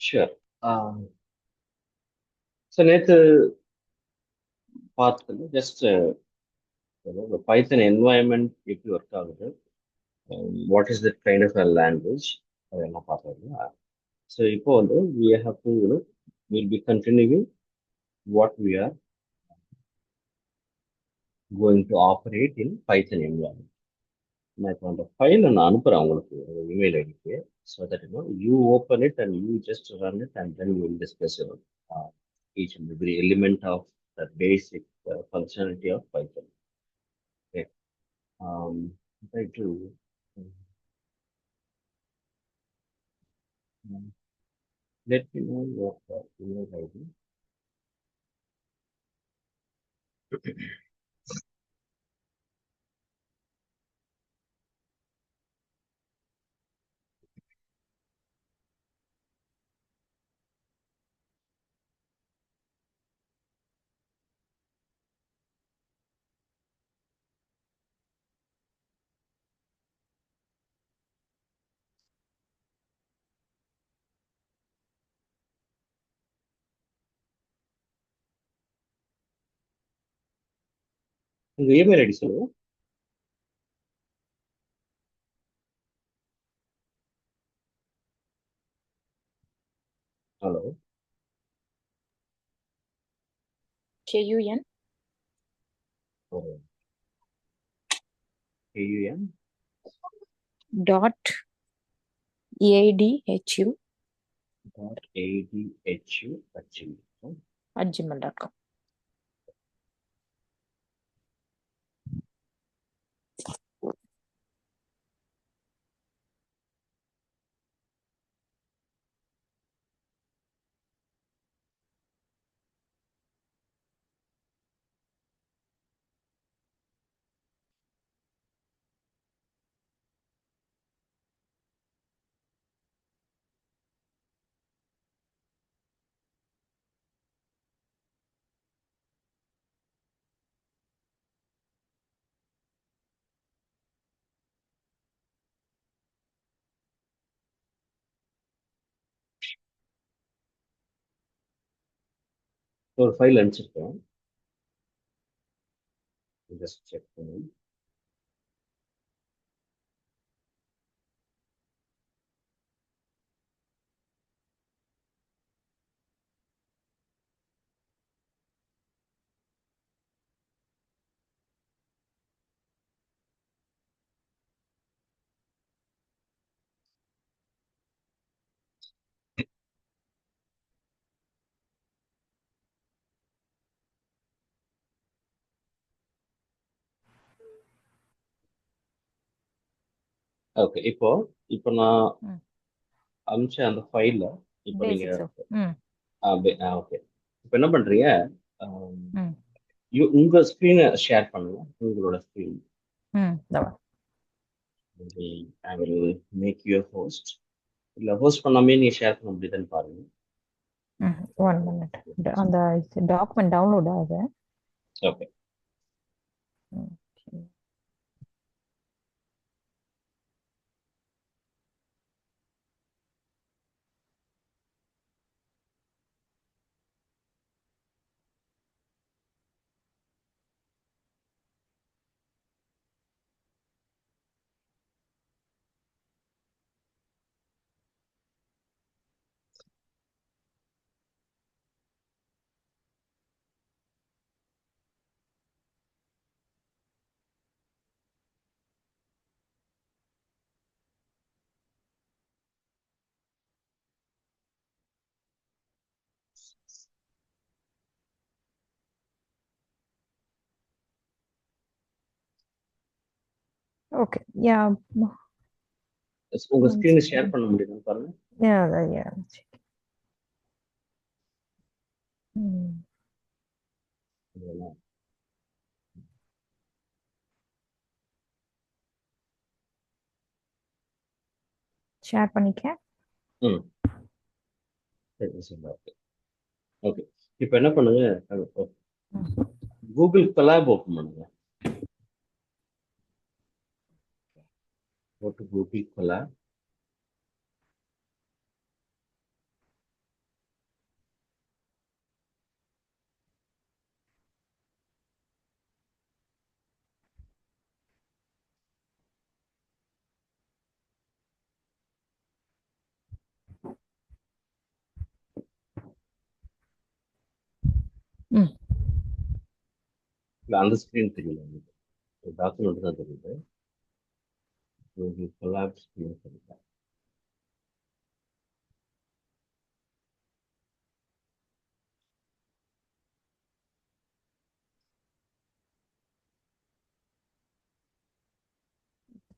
Sure. So நேற்று பார்த்தது just Python environment எப்படி ஒர்க் ஆகுது, what is that kind of a language, அதெல்லாம் பார்த்தோம். ஸோ இப்போ வந்து we have to we'll be continuing what we are going to operate in Python environment. நான் இப்போ அந்த ஃபைலை நான் அனுப்புகிறேன் உங்களுக்கு இமெயில் ஐடிக்கு. So that you open it and you just run it and then you will discuss each and every element of the basic functionality of Python. Okay. Try to let me know your email ID. உங்கள் email ID சொல்லுங்கள். Hello. KUN KUN dot EIDHU .adhu at gmail.com. ஒரு file அனுப்பிச்சிருக்கேன், just check பண்ணி. Okay. இப்போ இப்போ நான் அனுப்பிச்ச அந்த ஃபைலில் இப்போ Basics நீங்கள் of ஓகே, இப்போ என்ன பண்ணுறீங்க, உங்கள் ஸ்க்ரீனை ஷேர் பண்ணுங்க, உங்களோட screen. I will make you host. இல்லை ஹோஸ்ட் பண்ணாமே நீங்கள் ஷேர் பண்ண முடியுதுன்னு பாருங்க. 1 minute. அந்த டாக்குமெண்ட் டவுன்லோட் ஆகுது. ஓகே. ஓகே. யா உங்கள் ஸ்க்ரீனை ஷேர் பண்ண முடியுதுன்னு பாருங்க. யா ஷேர் பண்ணிக்க. ஓகே. இப்போ என்ன பண்ணுங்க, கூகுள் கொலாப் ஓப்பன் பண்ணுங்க. Go to Google Colab. அந்த ஸ்க்ரீன் தெரியல உங்களுக்கு, டாக்குமெண்ட் தான் தெரியுது. கொலாப் ஸ்க்ரீன் தெரியல.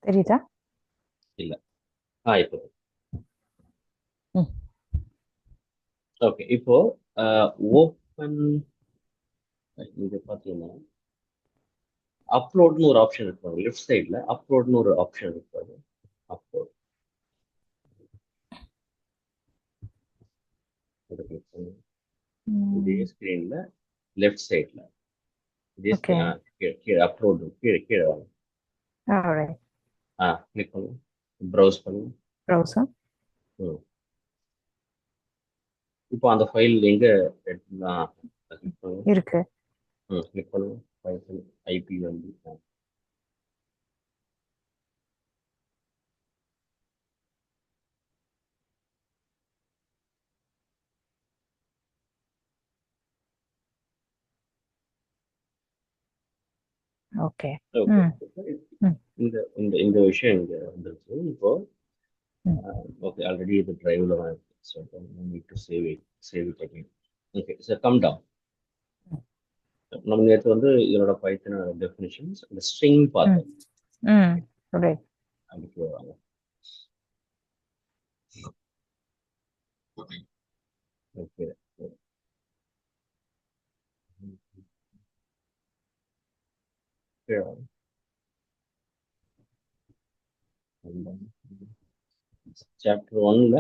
தெரியுதா? இல்ல. இப்போ ம். ஓகே. இப்போ ஓப்பன் இங்க பாத்தீங்கன்னா அப்லோட்னு ஒரு ஆப்ஷன் இருப்பாங்க. லெஃப்ட் சைட்ல அப்லோட்னு ஒரு ஆப்ஷன் இருப்பாங்க. அப்லோட் கிளிக் பண்ணி இதே ஸ்கிரீன்ல லெஃப்ட் சைட்ல இதே Okay. கீழே அப்லோட் கீழே கீழே வாங்க. Alright. கிளிக் பண்ணுங்க, ப்ரௌஸ் பண்ணுங்க. Browser. இப்போ அந்த ஃபைல் எங்க எடுத்துலாம் கிளிக் பண்ணுங்க. இருக்கு. கிளிக் பண்ணுங்க. ஃபைல் ஐபி வந்து Okay. ஓகே. ம். இந்த இந்த இந்த விஷயம் இங்க வந்துருச்சு. இப்போ ஓகே, ஆல்ரெடி இது டிரைவ்ல தான் இருக்கு. So need to save it again. Okay, so come down. நம்ம நேற்று வந்து இதோட பைத்தனோட டெஃபினிஷன்ஸ் இந்த ஸ்ட்ரிங் பார்த்தோம். Right. அதுக்கு வாங்க. ஓகே, சாப்டர் 1ல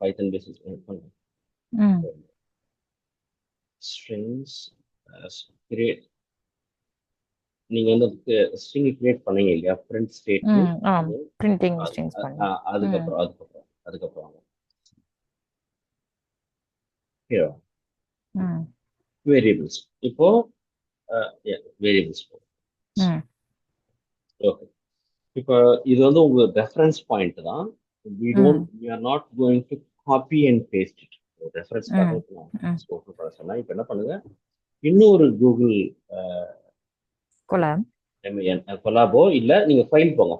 பைத்தன் பேசிக்ஸ் ஸ்ட்ரிங்ஸ் கிரியேட். நீங்க வந்து ஸ்ட்ரிங் கிரியேட் பண்ணீங்க இல்லையா, பிரிண்ட் ஸ்டேட்மெண்ட். பிரிண்டிங் ஸ்ட்ரிங்ஸ் பண்ணி அதுக்கப்புறம் வேரியபிள்ஸ். இப்போ வேரியபிள்ஸ். ஓகே, இப்போ இது வந்து உங்க ரெஃபரன்ஸ் பாயிண்ட் தான். we are not going to copy and paste it. Reference open பண்ண சொன்னா இப்போ என்ன பண்ணுங்க, இன்னொரு கூகுள் கொலாபோ இல்ல நீங்க ஃபைல் போங்க.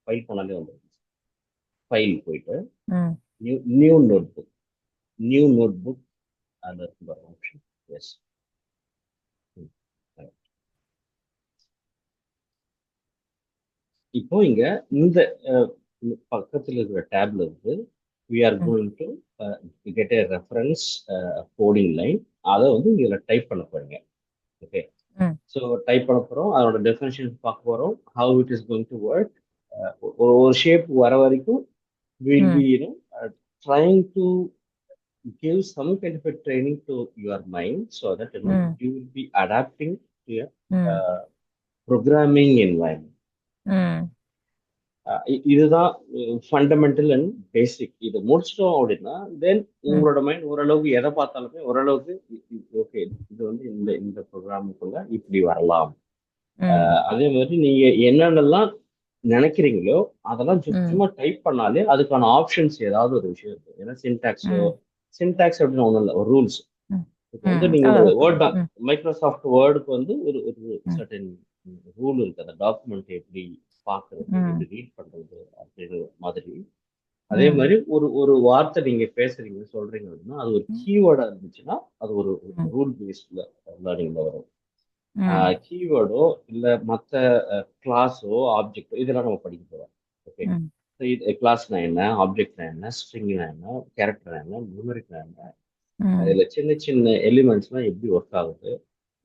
ஃபைல் போனாலே வந்து ஃபைல் போயிட்டு நியூ நோட் புக் அந்த ஆப்ஷன். எஸ், இப்போ இங்க இந்த பக்கத்துல இருக்கிற டேப்ல இருந்து we are going to get a reference coding line. அதை வந்து இதுல டைப் பண்ண போறீங்க. ஓகே, ஸோ டைப் பண்ண போறோம், அதோட டெஃபினிஷன் பார்க்க போறோம், how it is going to work. ஒரு ஷேப் வர வரைக்கும் we'll be trying to give some kind of a training to your mind so that you will be adapting to a programming environment. இதுதான் fundamental and பேசிக். இது முடிச்சிட்டோம் அப்படின்னா தென் உங்களோட mind ஓரளவுக்கு எதை பார்த்தாலுமே ஓரளவுக்கு ஓகே, இது வந்து இந்த ப்ரோக்ராமுக்குள்ள இப்படி வரலாம். அதே மாதிரி நீங்க என்னென்னலாம் நினைக்கிறீங்களோ அதெல்லாம் சும்மா டைப் பண்ணாலே அதுக்கான ஆப்ஷன்ஸ் ஏதாவது ஒரு விஷயம் இருக்கு. ஏன்னா சின்டாக்ஸ் அப்படின்னு ஒன்றும் இல்லை, ஒரு ரூல்ஸ். இப்போ வந்து நீங்க ஒரு வேர்ட் தான், மைக்ரோசாஃப்ட் வேர்டுக்கு வந்து ஒரு சர்டன் ரூல் இருக்கு. அந்த டாக்குமெண்ட் எப்படி பார்க்கறது, எப்படி ரீட் பண்றது அப்படின்ற மாதிரி. அதே மாதிரி ஒரு வார்த்தை நீங்க பேசுறீங்க சொல்றீங்க அப்படின்னா அது ஒரு கீவேர்டா இருந்துச்சுன்னா அது ஒரு ரூல் பேஸ்ட்ல லேர்னிங்ல வரும். கீவேர்டோ இல்ல மற்ற கிளாஸோ ஆப்ஜெக்டோ இதெல்லாம் நம்ம படிக்க போறோம். ஓகே, கிளாஸ்னா என்ன, ஆப்ஜெக்ட்னா என்ன, ஸ்ட்ரிங்னா என்ன, கேரக்டர்னா என்ன, நியூமரிக்னா என்ன, இதுல சின்ன சின்ன எலிமெண்ட்ஸ்லாம் எப்படி ஒர்க் ஆகுது.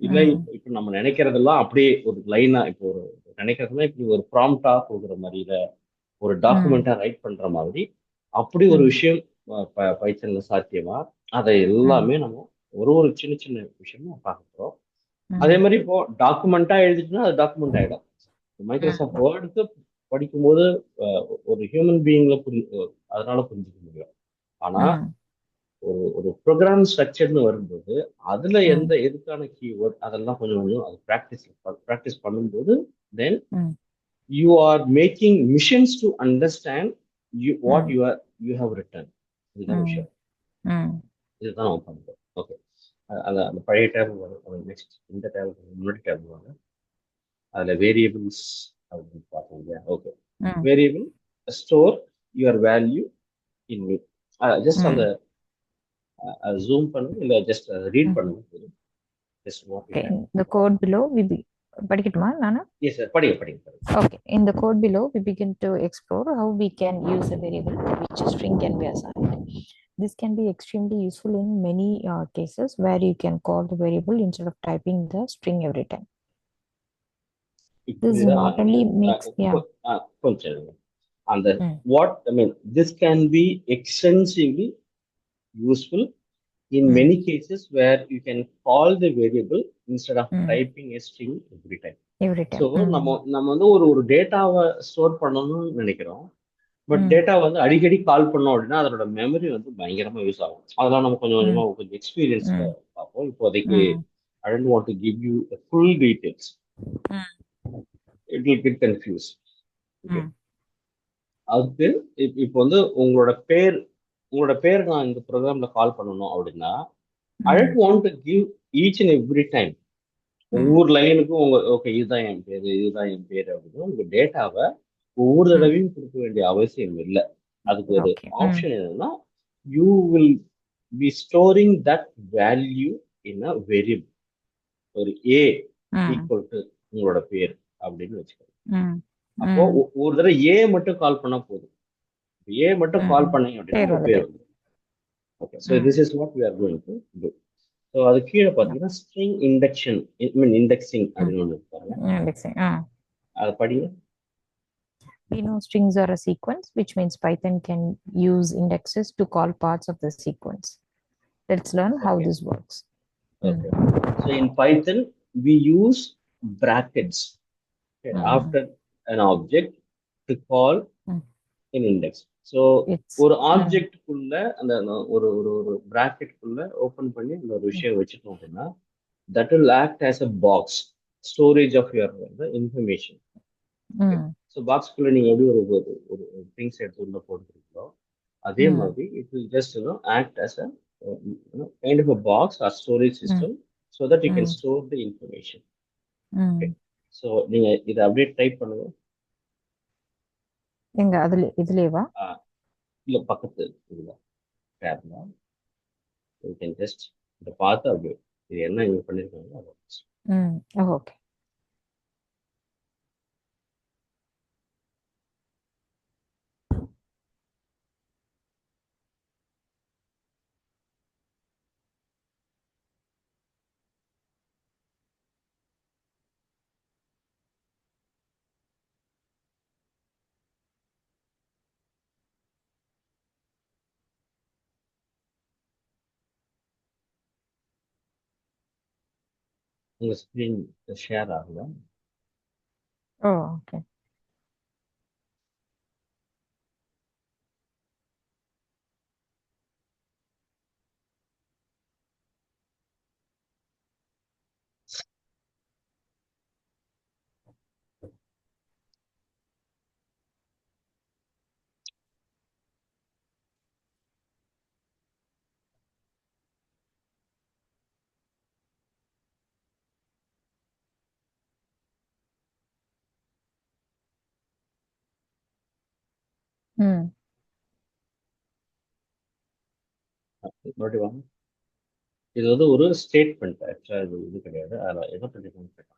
இல்ல இப்ப நம்ம நினைக்கிறதெல்லாம் அப்படியே ஒரு லைனா, இப்போ ஒரு நினைக்கிறதுலாம் இப்படி ஒரு ப்ராம்ப்டா கொடுக்குற மாதிரி, இல்ல ஒரு டாக்குமெண்டா ரைட் பண்ற மாதிரி அப்படி ஒரு விஷயம் பைத்தன்ல சாத்தியமா, அதை எல்லாமே நம்ம ஒரு சின்ன சின்ன விஷயமும் பார்க்க போறோம். அதே மாதிரி இப்போ டாக்குமெண்டா எழுதிட்டுனா அது டாக்குமெண்ட் ஆயிடும். மைக்ரோசாஃப்ட் வேர்டுக்கு படிக்கும்போது ஒரு ஹியூமன் பீயிங்ல அதனால புரிஞ்சுக்க முடியும். ஆனா ஒரு ப்ரோக்ராம் ஸ்ட்ரக்சர்னு வரும்போது அதுல எதுக்கான கீவேர்ட் அதெல்லாம் கொஞ்சம் அது ப்ராக்டிஸ் பண்ணும்போது then you are making missions to understand what you have written. இதுதான் விஷயம். இதுதான் நம்ம பண்றோம். ஓகே, அந்த அந்த பழைய டேப் வரும், நெக்ஸ்ட் இந்த டேப் முன்னாடி டேப் வரும், அதில் வேரியபிள்ஸ் அப்படின்னு பார்த்தோம் இல்லையா? ஓகே, ம் variable store your value in me. Just அந்த ம் ஜூம் பண்ணுங்க, இல்லை ஜஸ்ட் ரீட் ம் பண்ணுங்க போதும். Just what you okay. Have. இந்த கோட் பிலோ படிக்கட்டுமா நானு? எஸ் சார், படிங்க படிங்க படிங்க. Okay, in the code below, we begin to explore how we can use a variable to which a string can be assigned. This can be extremely useful in many cases where you can call the variable instead of typing the string every time. This புரியுதா? not only makes, yeah. கொஞ்சம் இருங்க. அந்த Mm, what I mean this can be extensively useful in mm, many cases where you can call the variable instead of mm, typing a string every time. every so time. நம்ம நம்ம வந்து ஒரு ஒரு டேட்டாவை store பண்ணணும்னு நினைக்கிறோம். But Mm, data வந்து அடிக்கடி கால் பண்ணோம் அப்படின்னா அதோட மெமரி வந்து பயங்கரமா யூஸ் ஆகும். அதெல்லாம் நம்ம கொஞ்சம் கொஞ்சமா mm, கொஞ்சம் எக்ஸ்பீரியன்ஸ்ல mm, பார்ப்போம். இப்போதைக்கு mm, I don't want to give you full details, mm, it will get confuse. Okay, mm, அதுக்கு இப்போ வந்து உங்களோட பேர் நான் இந்த ப்ரோக்ராம்ல கால் பண்ணணும் அப்படின்னா I don't mm, want to give each and every time mm, ஒவ்வொரு லைனுக்கும் உங்க ஓகே இதுதான் என் பேர் இதுதான் என் பேர் அப்படின்னு உங்க டேட்டாவை ஒவ்வொரு mm. தடவையும் கொடுக்க வேண்டிய அவசியம் இல்லை. அதுக்கு ஒரு Okay. ஆப்ஷன் என்னன்னா, you will B storing that value in a variable. ஒரு ஏ Mm, ஈக்குவல் டு உங்களோட பேர் அப்படின்னு வச்சுக்கோங்க. mm, அப்போ mm, ஒரு தடவை ஏ மட்டும் கால் பண்ணா போதும். ஏ மட்டும் கால் mm. பண்ணீங்க அப்படின்னா பேர் உங்க பேர் வந்துட்டு. வந்து okay. So Mm, this is what we are going to do. So அது கீழே yeah. பார்த்தீங்கன்னா string indexing mean indexing Mm, அப்படின்னு ஒன்று இருப்பாங்க. indexing. அதை படிங்க. We know strings are a sequence, which means Python can use indexes to call parts of the sequence. Let's learn how Okay. this works. Okay. So in Python, we use brackets after an object to call Mm. an index. So It's ஒரு ஆப்ஜெக்ட்குள்ள அந்த ஒரு ஒரு ஒரு பிராக்கெட்குள்ள open பண்ணி அந்த ஒரு விஷயம் வச்சுட்டோம் அப்படின்னா that will act as a box storage of your information. So பாக்ஸ்குள்ள நீங்க எப்படி ஒரு ஒரு திங்ஸ் எடுத்து உள்ள போட்டுருக்கீங்களோ அதே மாதிரி it will just act as a kind of a box or storage system so that you can store the information. Okay. So நீங்க இதை அப்படியே டைப் பண்ணுங்க. எங்க இதுலயேவா? இல்ல பக்கத்து இதுல டேப்ல you can just இதை பார்த்து அப்படியே இது என்ன இங்க பண்ணிருக்காங்க அதை ஓகே. உங்க ஸ்கிரீன் ஷேர் ஆகல. ஓகே. மறுபடியும் வாங்க. இது வந்து ஒரு ஸ்டேட்மெண்ட், ஆக்சுவலா இது கிடையாது. அதில் எதை பற்றி கேட்டாங்க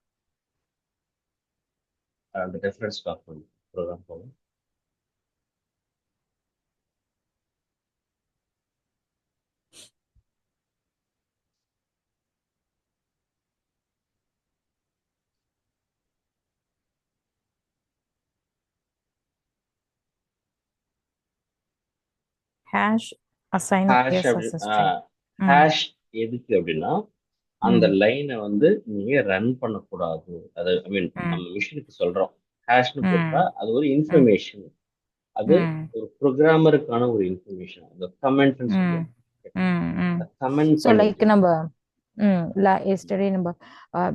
அந்த ரெஃபரன்ஸ் டாக்குமெண்ட் ப்ரோக்ராம் போகும். ஹேஷ் அசைன் ஹேஷ் எஸ் அப்படி as a string. ஹேஷ் எதுக்கு அப்படின்னா அந்த லைனை வந்து நீங்க ரன் பண்ணக்கூடாது. அது ஐ மீன் நம்ம மிஷினுக்கு சொல்றோம் ஹேஷ்னு போட்டா அது ஒரு இன்ஃபர்மேஷன், அது ஒரு ப்ரோக்ராமருக்கான ஒரு இன்ஃபர்மேஷன். அந்த கமெண்ட்னு சொல்லுவோம். கமெண்ட் ஸோ லைக் பண்ணிட்டு நம்ம எஸ்டர்டே நம்ம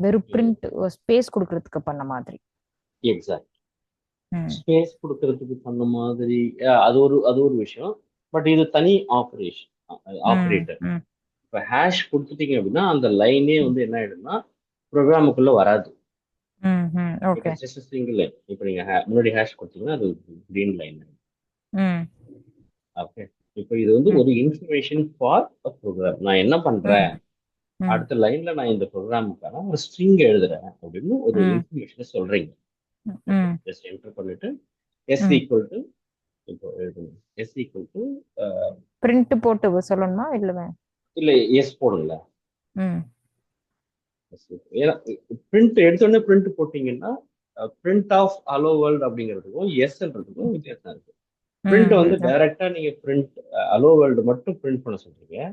வெறும் பிரிண்ட் ஸ்பேஸ் கொடுக்கறதுக்கு பண்ண மாதிரி. எக்ஸாக்ட் ஸ்பேஸ் கொடுக்கறதுக்கு பண்ண மாதிரி அது ஒரு விஷயம். பட் இது தனி ஆப்ரேஷன் ஆப்ரேட்டர். இப்போ ஹேஷ் கொடுத்துட்டீங்க அப்படின்னா அந்த லைனே வந்து என்ன ஆயிடும்னா ப்ரோக்ராமுக்குள்ள வராது. It okay. Is just single line. இப்போ நீங்க முன்னாடி ஹேஷ் கொடுத்தீங்கன்னா அது கிரீன் லைன். ம் ஓகே. இப்போ இது வந்து ம் ஒரு இன்ஃபர்மேஷன் ஃபார் அ ப்ரோக்ராம். நான் என்ன பண்றேன், ம் ம் அடுத்த லைன்ல நான் இந்த ப்ரோக்ராமுக்கான ஒரு ஸ்ட்ரிங் எழுதுறேன் அப்படின்னு ஒரு ம் இன்ஃபர்மேஷனை சொல்றீங்க. ஓகே, ம் ஜஸ்ட் என்டர் பண்ணிட்டு எஸ் ம் ஈக்குவல் டு, இப்போ எழுதுங்க, எஸ் ஈக்குவல் டு, பிரிண்ட் போட்டு சொல்லணுமா இல்ல? இல்ல எஸ் போடுங்கள. ம் ஏன்னா பிரிண்ட் எடுத்தோடனே பிரிண்ட் போட்டீங்கன்னா பிரிண்ட் ஆஃப் ஹலோ வேர்ல்ட் அப்படிங்கிறதுக்கும் எஸ்ன்றதுக்கும் வித்தியாசம் இருக்கு. பிரிண்ட் வந்து ம் டைரக்டா நீங்க பிரிண்ட் ஹலோ வேர்ல்டு மட்டும் பிரிண்ட் பண்ண சொல்றீங்க.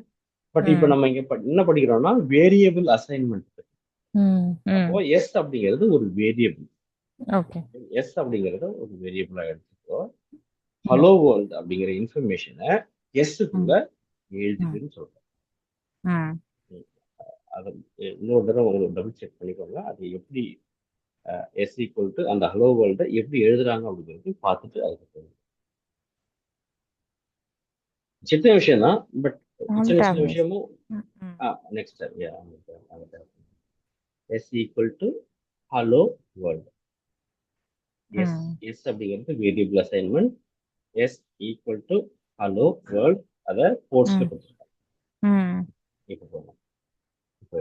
பட் இப்போ ம் நம்ம இங்க என்ன படிக்கிறோம்னா வேரியபிள் அசைன்மெண்ட். ம் ம் அப்போ எஸ் அப்படிங்கிறது ஒரு வேரியபிள். ஓகே. எஸ் அப்படிங்கிறத ஒரு வேரியபிளா எடுத்துக்கோ. ம் ஹலோ வேர்ல்ட் அப்படிங்கிற இன்ஃபர்மேஷனை எஸ்க்குள்ள ம் ம் எழுதுன்னு சொல்றேன். ம் அதை இன்னொரு தடவை உங்களுக்கு டபுள் செக் பண்ணிக்கோங்க. அது எப்படி எஸ் ஈக்குவல் டு அந்த ஹலோ வேர்ல்டை எப்படி எழுதுறாங்க அப்படிங்கிறது பார்த்துட்டு அதுக்கு சின்ன விஷயம் தான். பட் சின்ன சின்ன ஆல்ட் விஷயமும் ம் ம் next S equal to hello world. S ம் எஸ் அப்படிங்கிறது variable assignment. S equal to hello world, அதை கோட்ஸ்ல ம் கொடுத்துருக்காங்க. ம் இப்போ போகலாம். இப்போ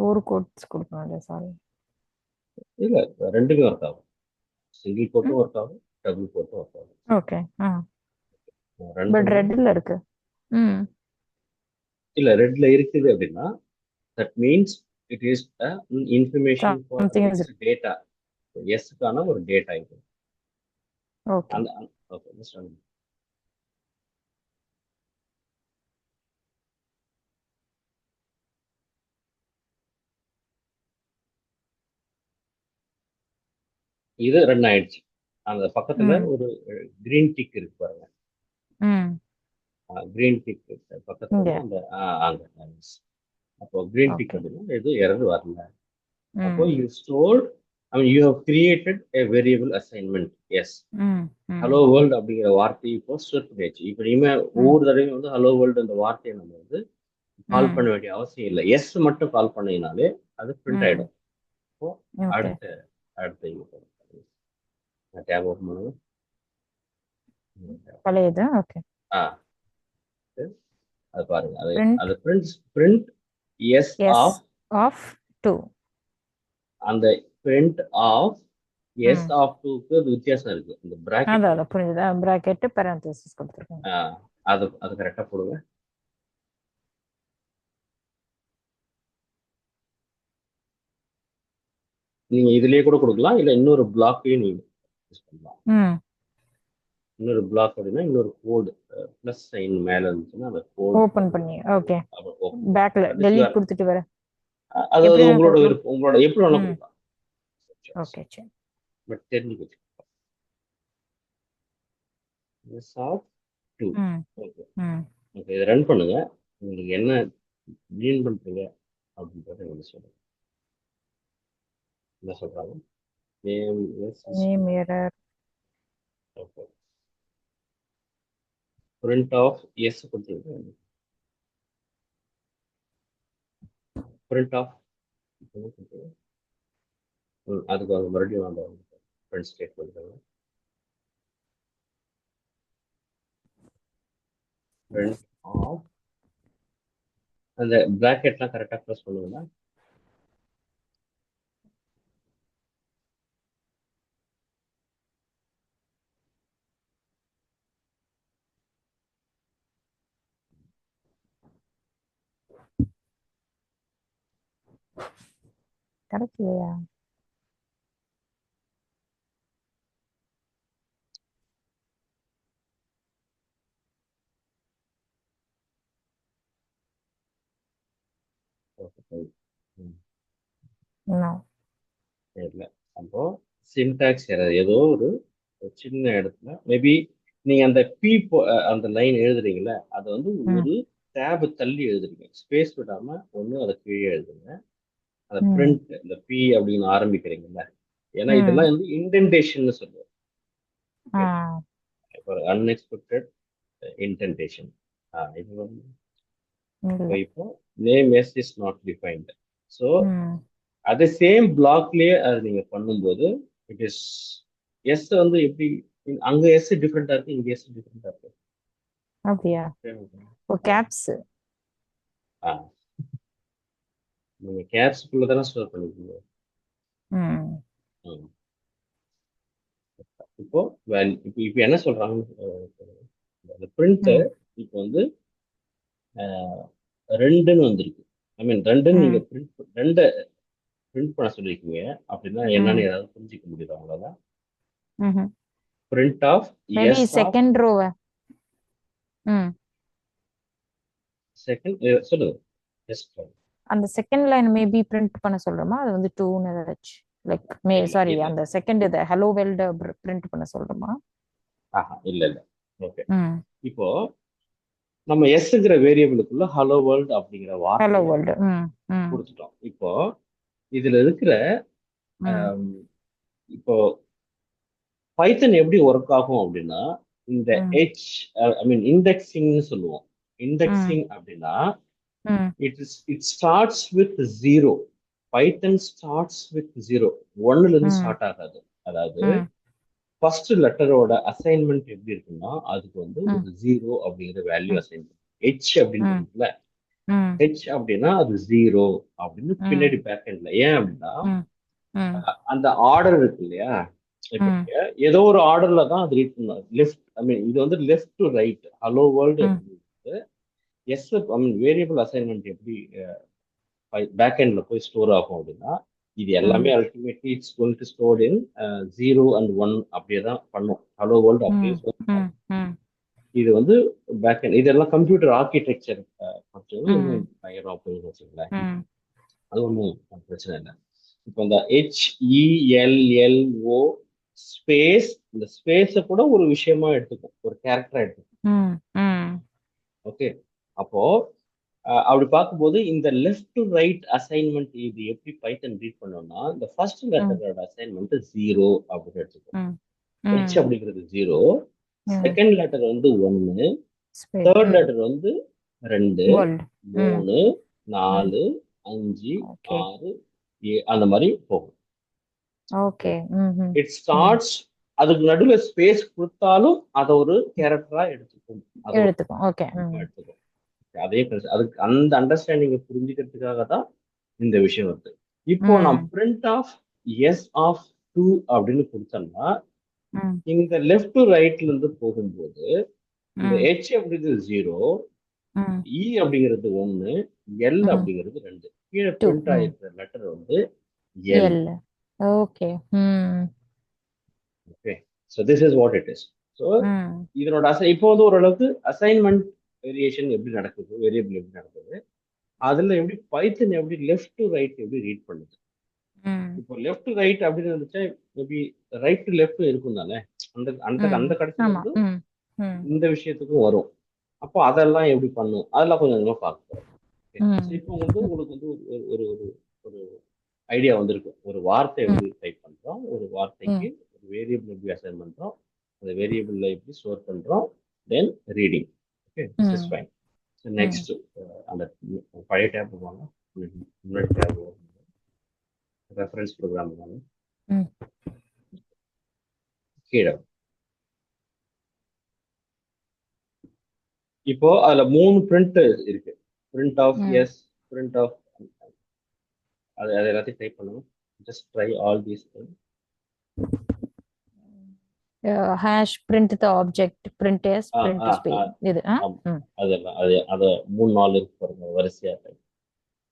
ஒரு கோட்ஸ் கொடுக்கணும். சாரி. இல்ல ரெண்டுமே ஒர்க் ஆகும். சிங்கிள் போட்டும் ஒர்க் ஆகும், டபுள் போட்டும் ஒர்க் ஆகும். ஓகே. ரன் பட் பண்ணுங்க. ரெட்ல இருக்கு. ம் இல்ல ரெட்ல இருக்குது அப்படின்னா that means it is information for something is X data. எஸ்க்கான ஒரு டேட்டா இது. ஓகே. அந்த ஓகே, ஜஸ்ட் இது ரன் ஆயிடுச்சு. அந்த பக்கத்துல ம் ஒரு கிரீன் டிக் இருக்கு பாருங்க. ம் கிரீன் டிக் பக்கத்துல இங்க. அந்த அங்க அப்போ கிரீன் டிக் ஓகே. அப்படின்னா எதுவும் எரர் வரல. அப்போ ம் you stored, I mean you have created a variable assignment. S ம் ம் ஹலோ வேர்ல்டு அப்படிங்கிற வார்த்தையை இப்போ ஸ்டோர் பண்ணியாச்சு. இப்போ இனிமே ம் ஒவ்வொரு தடவையும் வந்து ஹலோ வேர்ல்டு அந்த வார்த்தையை நம்ம வந்து கால் ம் பண்ண வேண்டிய அவசியம் இல்லை. எஸ் மட்டும் கால் பண்ணீங்கனாலே அது பிரிண்ட் ம் ஆயிடும். இப்போ ஓகே. அடுத்த அடுத்த இங்க டேப் ஓப்பன் பண்ணுங்க. பழையது. ஓகே. ஆ அது பாருங்க. அது பிரிண்ட் அது print S S of, of 2. அந்த பிரிண்ட் ஆஃப் எஸ் ம் ஆஃப் டூக்கு அது வித்தியாசம் இருக்கு. இந்த பிராக்கெட் அதான் புரிஞ்சுதா? பிராக்கெட் பேரந்தசிஸ் கொடுத்துருக்கேன். அது அது கரெக்டா போடுங்க. நீங்க இதுலயே கூட கொடுக்கலாம், இல்ல இன்னொரு பிளாக்கையும் நீங்க யூஸ் பண்ணலாம். ம் இன்னொரு பிளாக் அப்படின்னா இன்னொரு கோடு பிளஸ் சைன் மேல இருந்துச்சுன்னா அந்த கோடு ஓபன் பண்ணி. ஓகே. ஓப்பன். பேக்ல அது டெலீட் கொடுத்துட்டு வரேன். அது எப்படி நான் உங்களோட கொடுக்கணும்? விருப்பம், உங்களோட எப்படி வேணா ம் கொடுக்கலாம். ஓகே. சரி. பட் தெரிஞ்சுக்கோங்க. S of two. ம் ஓகே. ம் ஓகே, இதை ரன் பண்ணுங்க. உங்களுக்கு என்ன மீன் பண்றீங்க அப்படின்றத எனக்கு சொல்லுங்க. என்ன சொல்றாங்க? Name S name error. Okay. Print of S கொடுத்தீங்க. பிரிண்ட் ஆஃப் அதுக்கு அவங்க மறுபடியும் அந்த பிரிண்ட் ஸ்டேட்மெண்ட் பிரிண்ட் ஆஃப் அந்த பிராக்கெட்லாம் கரெக்டாக க்ளோஸ் பண்ணுங்களா? கிடைக்கலையா? இன்னும் இல்லை. அப்போ சின்டாக்ஸ் எரர் ஏதோ ஒரு சின்ன இடத்துல மேபி நீங்க அந்த பி அந்த லைன் எழுதுறீங்கல்ல அதை வந்து ம் ஒரு டேப் தள்ளி எழுதுறீங்க, ஸ்பேஸ் விடாம ஒண்ணு அதை கீழே எழுதுங்க. அந்த ம் பிரிண்ட் இந்த பி அப்படின்னு ஆரம்பிக்கிறீங்கல்ல, ஏன்னா ம் இதெல்லாம் வந்து இன்டென்டேஷன் சொல்லுவோம். ஆ இப்போ அன்எக்ஸ்பெக்டட் இன்டென்டேஷன். இது வந்து இல்ல இப்போ name S is not defined. So ம் அது சேம் பிளாக்லயே அது நீங்க பண்ணும்போது இட் இஸ் எஸ் வந்து எப்படி அங்க எஸ் டிஃப்ரெண்டா இருக்கு, இங்க எஸ் டிஃப்ரெண்டா இருக்கு. அப்படியா ஓ ஆ, கேப்ஸ் ஆ. நீங்க கேப்ஸ்குள்ள தானே ஸ்டோர் பண்ணிருக்கீங்க. ம் ம். இப்போ இப்போ இப்போ என்ன சொல்றாங்க, அந்த பிரிண்ட் ம் இப்போ வந்து ரெண்டுன்னு வந்திருக்கு. ஐ மீன் ரெண்டுன்னு நீங்க ம் பிரிண்ட் பண்ண சொல்லியிருக்கீங்க. அப்படின்னா என்னன்னு ம் ஏதாவது புரிஞ்சுக்க முடியுதா உங்களால? ம் print of maybe S of second ரோவை ம் செகண்ட் சொல்லுங்க. எஸ் அந்த செகண்ட் லைன் மேபி பிரிண்ட் பண்ண சொல்றோமா அது வந்து டூன்னு ஏதாச்சும் லைக் இல்ல சாரி இல்ல. அந்த செகண்ட் இதை ஹலோ வேர்ல்டு பிரிண்ட் பண்ண சொல்றோமா ஆஹா இல்ல இல்ல. ஓகே. ம் இப்போ நம்ம எஸ்ங்கிற வேரியபிளுக்குள்ள ஹலோ வேர்ல்ட் அப்படிங்கிற ஹலோ வார்த்தையை வேர்ல்டு ம் ம் கொடுத்துட்டோம். இப்போ இதுல இருக்கிற ம் ஆம், இப்போ பைத்தன் எப்படி ஒர்க் ஆகும் அப்படின்னா இந்த ம் ஹெச் ஐ மீன் இண்டெக்ஸிங்னு சொல்லுவோம். ம் இண்டெக்ஸிங் அப்படின்னா ம் it starts with zero. Python starts with zero, ஒன்னுல இருந்து ம் ஸ்டார்ட் ஆகாது. அதாவது ம் ஃபர்ஸ்ட் லெட்டரோட அசைன்மெண்ட் எப்படி இருக்குன்னா அதுக்கு வந்து ம் ஒரு ஜீரோ அப்படிங்கிற வேல்யூ ம் அசைன் பண்ணும். ஹெச் அப்படின்னு ம் இருக்குல்ல, ம் ஹெச் அப்படின்னா அது ஜீரோ அப்படின்னு ம் பின்னாடி பேக் எண்ட்ல. ஏன் அப்படின்னா ம் ம் அந்த ஆர்டர் இருக்கு இல்லையா, இப்ப ம் நீங்க ஏதோ ஒரு ஆர்டர்ல தான் அது ரீட் பண்ணும். லெஃப்ட் ஐ மீன் இது வந்து left to right hello world ம் அப்படிங்கிறது எஸ் ஐ மீன் வேரியபிள் அசைன்மெண்ட் எப்படி பேக் எண்ட்ல போய் ஸ்டோர் ஆகும் அப்படின்னா இது எல்லாமே ம் ultimately it's going to store in zero and one அப்படியே தான் பண்ணும். ஹலோ வேர்ல்டு அப்படியே ம் store ம் ஆகும். ம் இது வந்து பேக் எண்ட், இதெல்லாம் கம்ப்யூட்டர் ஆர்கிடெக்சர் கொஞ்சம் இன்னும் ம் பயங்கரமா போய் வச்சுங்களேன். ம் அது ஒன்றும் பிரச்சனை இல்லை. இப்போ இந்த HELLO ஸ்பேஸ், இந்த ஸ்பேஸை கூட ஒரு விஷயமா எடுத்துக்கும், ஒரு கேரக்டரா எடுத்துக்கும். ம் ம் ஓகே. அப்போ அப்படி பார்க்கும்போது இந்த லெஃப்ட் டு ரைட் அசைன்மெண்ட் இது எப்படி பைத்தன் ரீட் பண்ணோம்னா இந்த ஃபர்ஸ்ட் ம் லெட்டரோட அசைன்மெண்ட் ஜீரோ அப்படின்னு எடுத்துக்கும். ம் ஹெச் ம் அப்படிங்கிறது ஜீரோ, ம் செகண்ட் லெட்டர் வந்து ஒன்னு, ஸ்பேஸ் தேர்ட் ம் லெட்டர் வந்து ரெண்டு, வேர்ல்டு ம் மூணு, ம் நாலு, அஞ்சு, ஓகே ஆறு, அந்த மாதிரி போகும். ஓகே ம் ம் இட் ம் ஸ்டார்ட்ஸ், அதுக்கு நடுவில் ஸ்பேஸ் கொடுத்தாலும் அதை ஒரு கேரக்டரா எடுத்துக்கும், அதை ஒரு எடுத்துக்கும் ஓகே ம் எடுத்துக்கும். அதே அதுக்கு அந்த அண்டர்ஸ்டாண்டிங்கை புரிஞ்சுக்கிறதுக்காக தான் இந்த விஷயம் வருது. இப்போ நான் ம் print of S of two அப்படின்னு கொடுத்தோம்னா ம் இந்த லெஃப்ட் டு ரைட்ல இருந்து போகும்போது இந்த ம் ஹெச் அப்படிங்கிறது ஜீரோ, ம் இ அப்படிங்கிறது ஒன்னு, எல் ம் அப்படிங்கிறது ரெண்டு. கீழே டூ பிரிண்ட் ம் ஆயிருக்கிற லெட்டர் வந்து எல். எல் ஓகே ம் okay. So this is what it is. So ம் இதனோட இப்போ வந்து ஓரளவுக்கு அசைன்மெண்ட் வேரியேஷன் எப்படி நடக்குது, வேரியபிள் எப்படி நடக்குது, அதுல எப்படி பைத்தன் எப்படி லெஃப்ட் டு ரைட் எப்படி ரீட் பண்ணுது. ம் இப்போ லெஃப்ட் டு ரைட் அப்படின்னு இருந்துச்சா மேபி ரைட் டு லெஃப்ட் இருக்கும் தானே, அந்த அந்த ம் அந்த கடைசியில ஆமா இருந்து ம் ம் இந்த விஷயத்துக்கும் வரும். அப்போ அதெல்லாம் எப்படி பண்ணும், அதெல்லாம் கொஞ்சம் கொஞ்சமா பார்க்க போறோம். ஸோ ம் இப்போ வந்து உங்களுக்கு வந்து ஒரு ஒரு ஒரு ஒரு ஐடியா வந்திருக்கு, ஒரு வார்த்தை ம் எப்படி டைப் பண்றோம், ஒரு வார்த்தைக்கு ம் ஒரு வேரியபிள் எப்படி அசைன் பண்றோம், அந்த வேரியபிள்ல எப்படி ஸ்டோர் பண்றோம், தென் ரீடிங். ஓகே, திஸ் இஸ் ம் ஃபைன். ம் நெக்ஸ்ட் அந்த பழைய டேப் வாங்க, முன்னாடி டேப் ரெஃபரன்ஸ் ப்ரோக்ராம் வாங்க, ம் கீழே. இப்போ அதுல மூணு பிரிண்ட் இருக்கு, பிரிண்ட் ஆஃப் ம் எஸ், பிரிண்ட் ஆஃப், அது எல்லாத்தையும் டைப் பண்ணுங்க. Just try all these thing. Hash print the object print S ah print ah ah space இது ஆ ஆமா. ம் அதெல்லாம் அது அதை மூணு நாள் இருக்கு பாருங்க வரிசையா டைப்.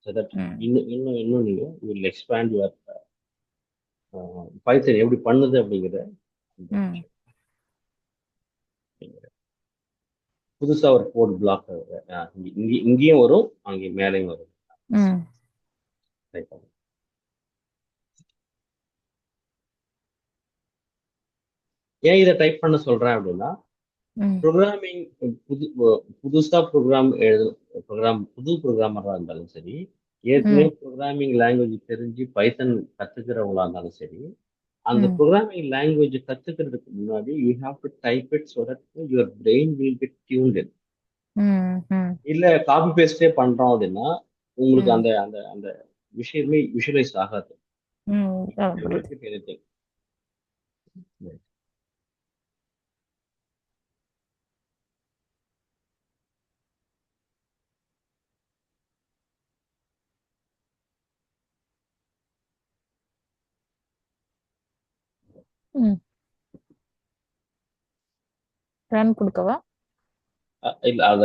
ஸோ தட் ம் இன்னும் நீங்க வில் எக்ஸ்பேண்ட் யுவர் பைத்தன் எப்படி பண்ணுது அப்படிங்கிற இந்த ம் விஷயம். புதுசா ஒரு கோட் பிளாக் இங்கேயும் வரும், அங்கேயும் மேலேயும் வரும். ம் டைப் பண்ணுங்க. ஏன் இதை டைப் பண்ண சொல்றேன் அப்படின்னா ம் ப்ரோக்ராமிங் புது புதுசா புது ப்ரோக்ராமரா இருந்தாலும் சரி, ஏற்கனவே ம் ப்ரோக்ராமிங் லாங்குவேஜ் தெரிஞ்சு பைத்தன் கத்துக்கிறவங்களா இருந்தாலும் சரி, அந்த ம் ப்ரோக்ராமிங் லாங்குவேஜ் கத்துக்கிறதுக்கு முன்னாடி you have to type it so that your brain will get tuned in. ம் ம் இல்ல காப்பி பேஸ்டே பண்றோம் அப்படின்னா உங்களுக்கு ம் அந்த அந்த அந்த விஷயமே விஷுவலைஸ் ஆகாது. புரியுது. Anything. ம் ரன் கொடுக்கவா? இல்ல அத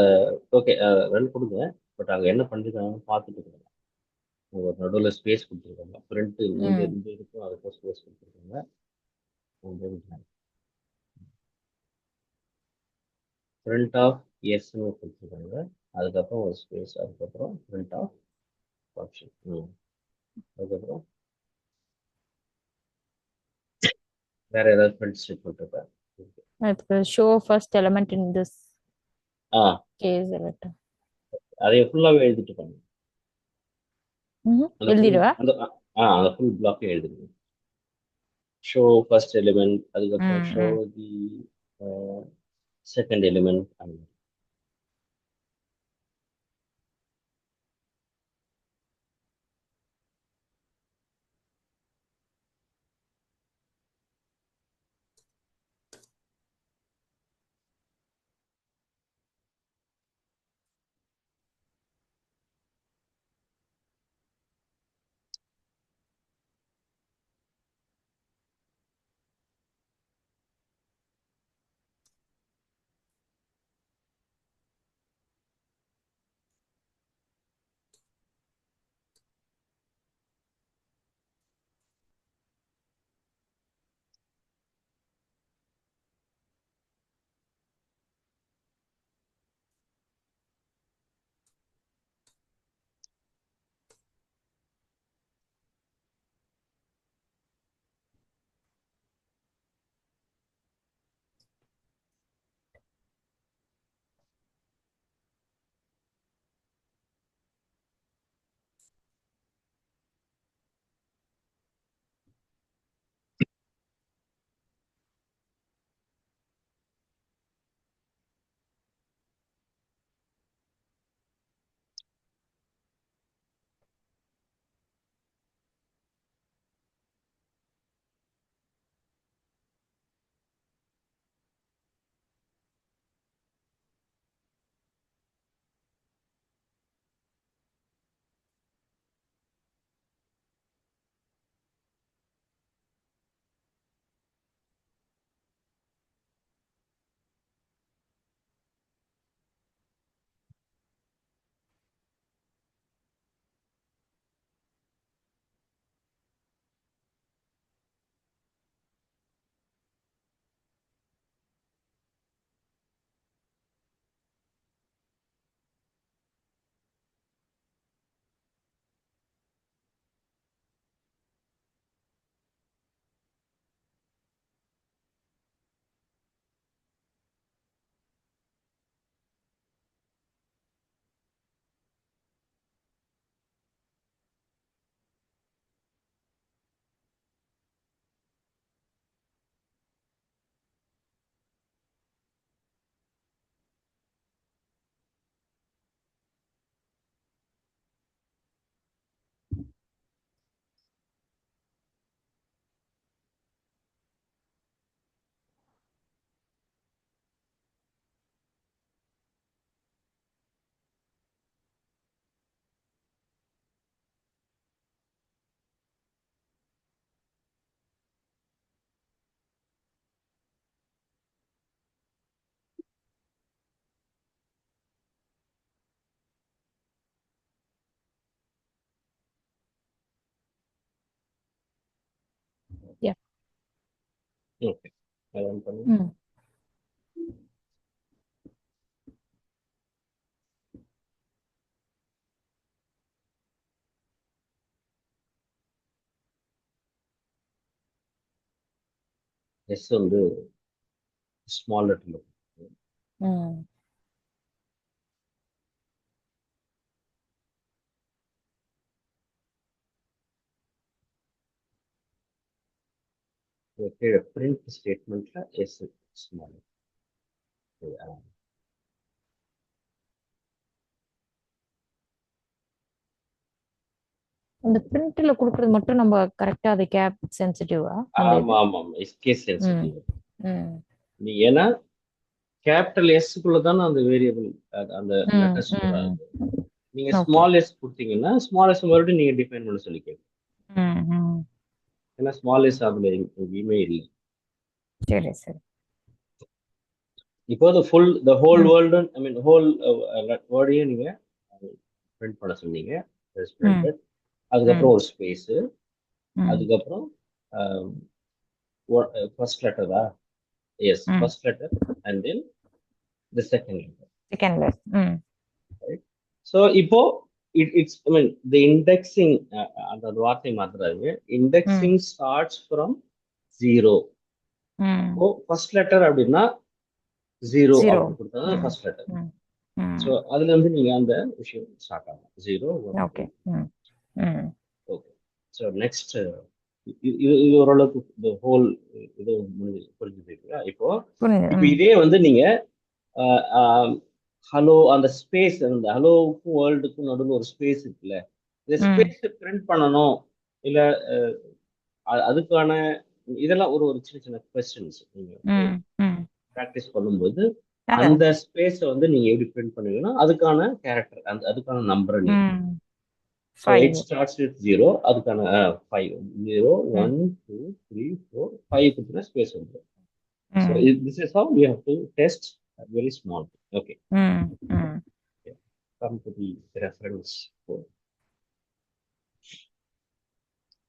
ஓகே ரன் கொடுங்க. பட் அங்க என்ன பண்ணிருக்காங்கன்னு பார்த்துட்டு இருக்காங்க. ஒரு நடுவில் ஸ்பேஸ் கொடுத்துருக்காங்க. ஃப்ரண்ட் இந்த ம் இந்த இதுக்கும் அதுக்கும் ஸ்பேஸ் கொடுத்துருக்காங்க. ஃப்ரண்ட் ஆஃப் எஸ்ன்னு கொடுத்துருக்காங்க. அதுக்கப்புறம் ஒரு ஸ்பேஸ், அதுக்கப்புறம் ஃப்ரண்ட் ஆஃப் ஆப்ஷன். அதுக்கப்புறம் வேற ஏதாவது ஃப்ரண்ட் ஸ்டேட்மெண்ட் இருக்கா? அதுக்கு show first element in this ah case elect. அதை ஃபுல்லாகவே எழுதிட்டு இருக்காங்க. அந்த ஃபுல் எழுதிடுவா. அந்த அந்த ஃபுல் பிளாக்கே எழுதிருங்க. ஷோ ஃபர்ஸ்ட் எலிமெண்ட், அதுக்கப்புறம் ம் show hmm the second element. Yeah. Okay, run பண்ணி ம் எஸ் வந்து ஸ்மால் லெட்டர்ல Mm. Okay, a print statement S small. Yeah. அந்த பிரிண்ட்ல கொடுக்கறது மட்டும் நம்ம கரெக்டா அது கேப் சென்சிட்டிவா அந்த இது? ஆமா கேஸ் ம் சென்சிட்டிவ். ம் நீ ஏன்னா கேபிட்டல் எஸ்க்குள்ள தானே அந்த வேரியபிள் அந்த ம் லெட்டர் ஸ்டோர் ம் ஆகுது. நீங்க ஓகே. ஸ்மால் எஸ் கொடுத்தீங்கன்னா ஸ்மால் எஸ் மறுபடியும் நீங்க டிஃபைன் பண்ண சொல்லி கேட்கும். ம் ம் ஏன்னா ஸ்மால் எஸ் அதுல எங்கேயுமே இல்லை. சரி சரி. இப்போ the whole ம் world, I mean whole வேர்டையும் நீங்க பிரிண்ட் பண்ண சொன்னீங்க. ம் printed. ம் அதுக்கப்புறம் ஒரு ஸ்பேஸ், ம் அதுக்கப்புறம் ஃபர்ஸ்ட் லெட்டரா? எஸ், ம் first letter and then the second letter. Second less. ம் ரைட். ஸோ இப்போ it's I mean the indexing, அந்த வார்த்தை மாத்துறாங்க. ம் இண்டெக்ஸிங் ஸ்டார்ட்ஸ் ஃப்ரம் 0. ம் இப்போ ஃபர்ஸ்ட் லெட்டர் அப்படின்னா 0 ஜீரோ. அப்படின்னு கொடுத்தா ம் ஃபர்ஸ்ட் லெட்டர். ம் ம் ஸோ அதுல இருந்து நீங்க அந்த விஷயம் ஸ்டார்ட் ஆகும். 0 1 ஓகே. 2. ம் ம் ஓகே. ஸோ நெக்ஸ்ட் இது ஓரளவுக்கு இந்த ஹோல் இது புரிஞ்சுது. இப்போ புரியுது. இப்போ ம் இதே வந்து நீங்க ஹலோ அந்த ஸ்பேஸ், அந்த ஹலோவுக்கும் வேர்ல்டுக்கும் நடுவில் ஒரு ஸ்பேஸ் இருக்குல்ல, இந்த ம் ஸ்பேஸ் பிரிண்ட் பண்ணணும் இல்ல அதுக்கான இதெல்லாம் ஒரு ஒரு சின்ன சின்ன கொஸ்டின்ஸ் நீங்க ம் ம் ப்ராக்டிஸ் பண்ணும்போது அதான். அந்த ஸ்பேஸை வந்து நீங்க எப்படி பிரிண்ட் பண்ணுவீங்கன்னா அதுக்கான கேரக்டர், அதுக்கான நம்பரை நீங்க ம் So it 5. starts with 0. அதுக்கான 5. 0, ம் 1, 2, 3, 4, 5 கொடுத்தா ஸ்பேஸ் வந்து. So ம் this is how we have to test a very small thing. Okay. ம் ம் Okay. Come to the reference code.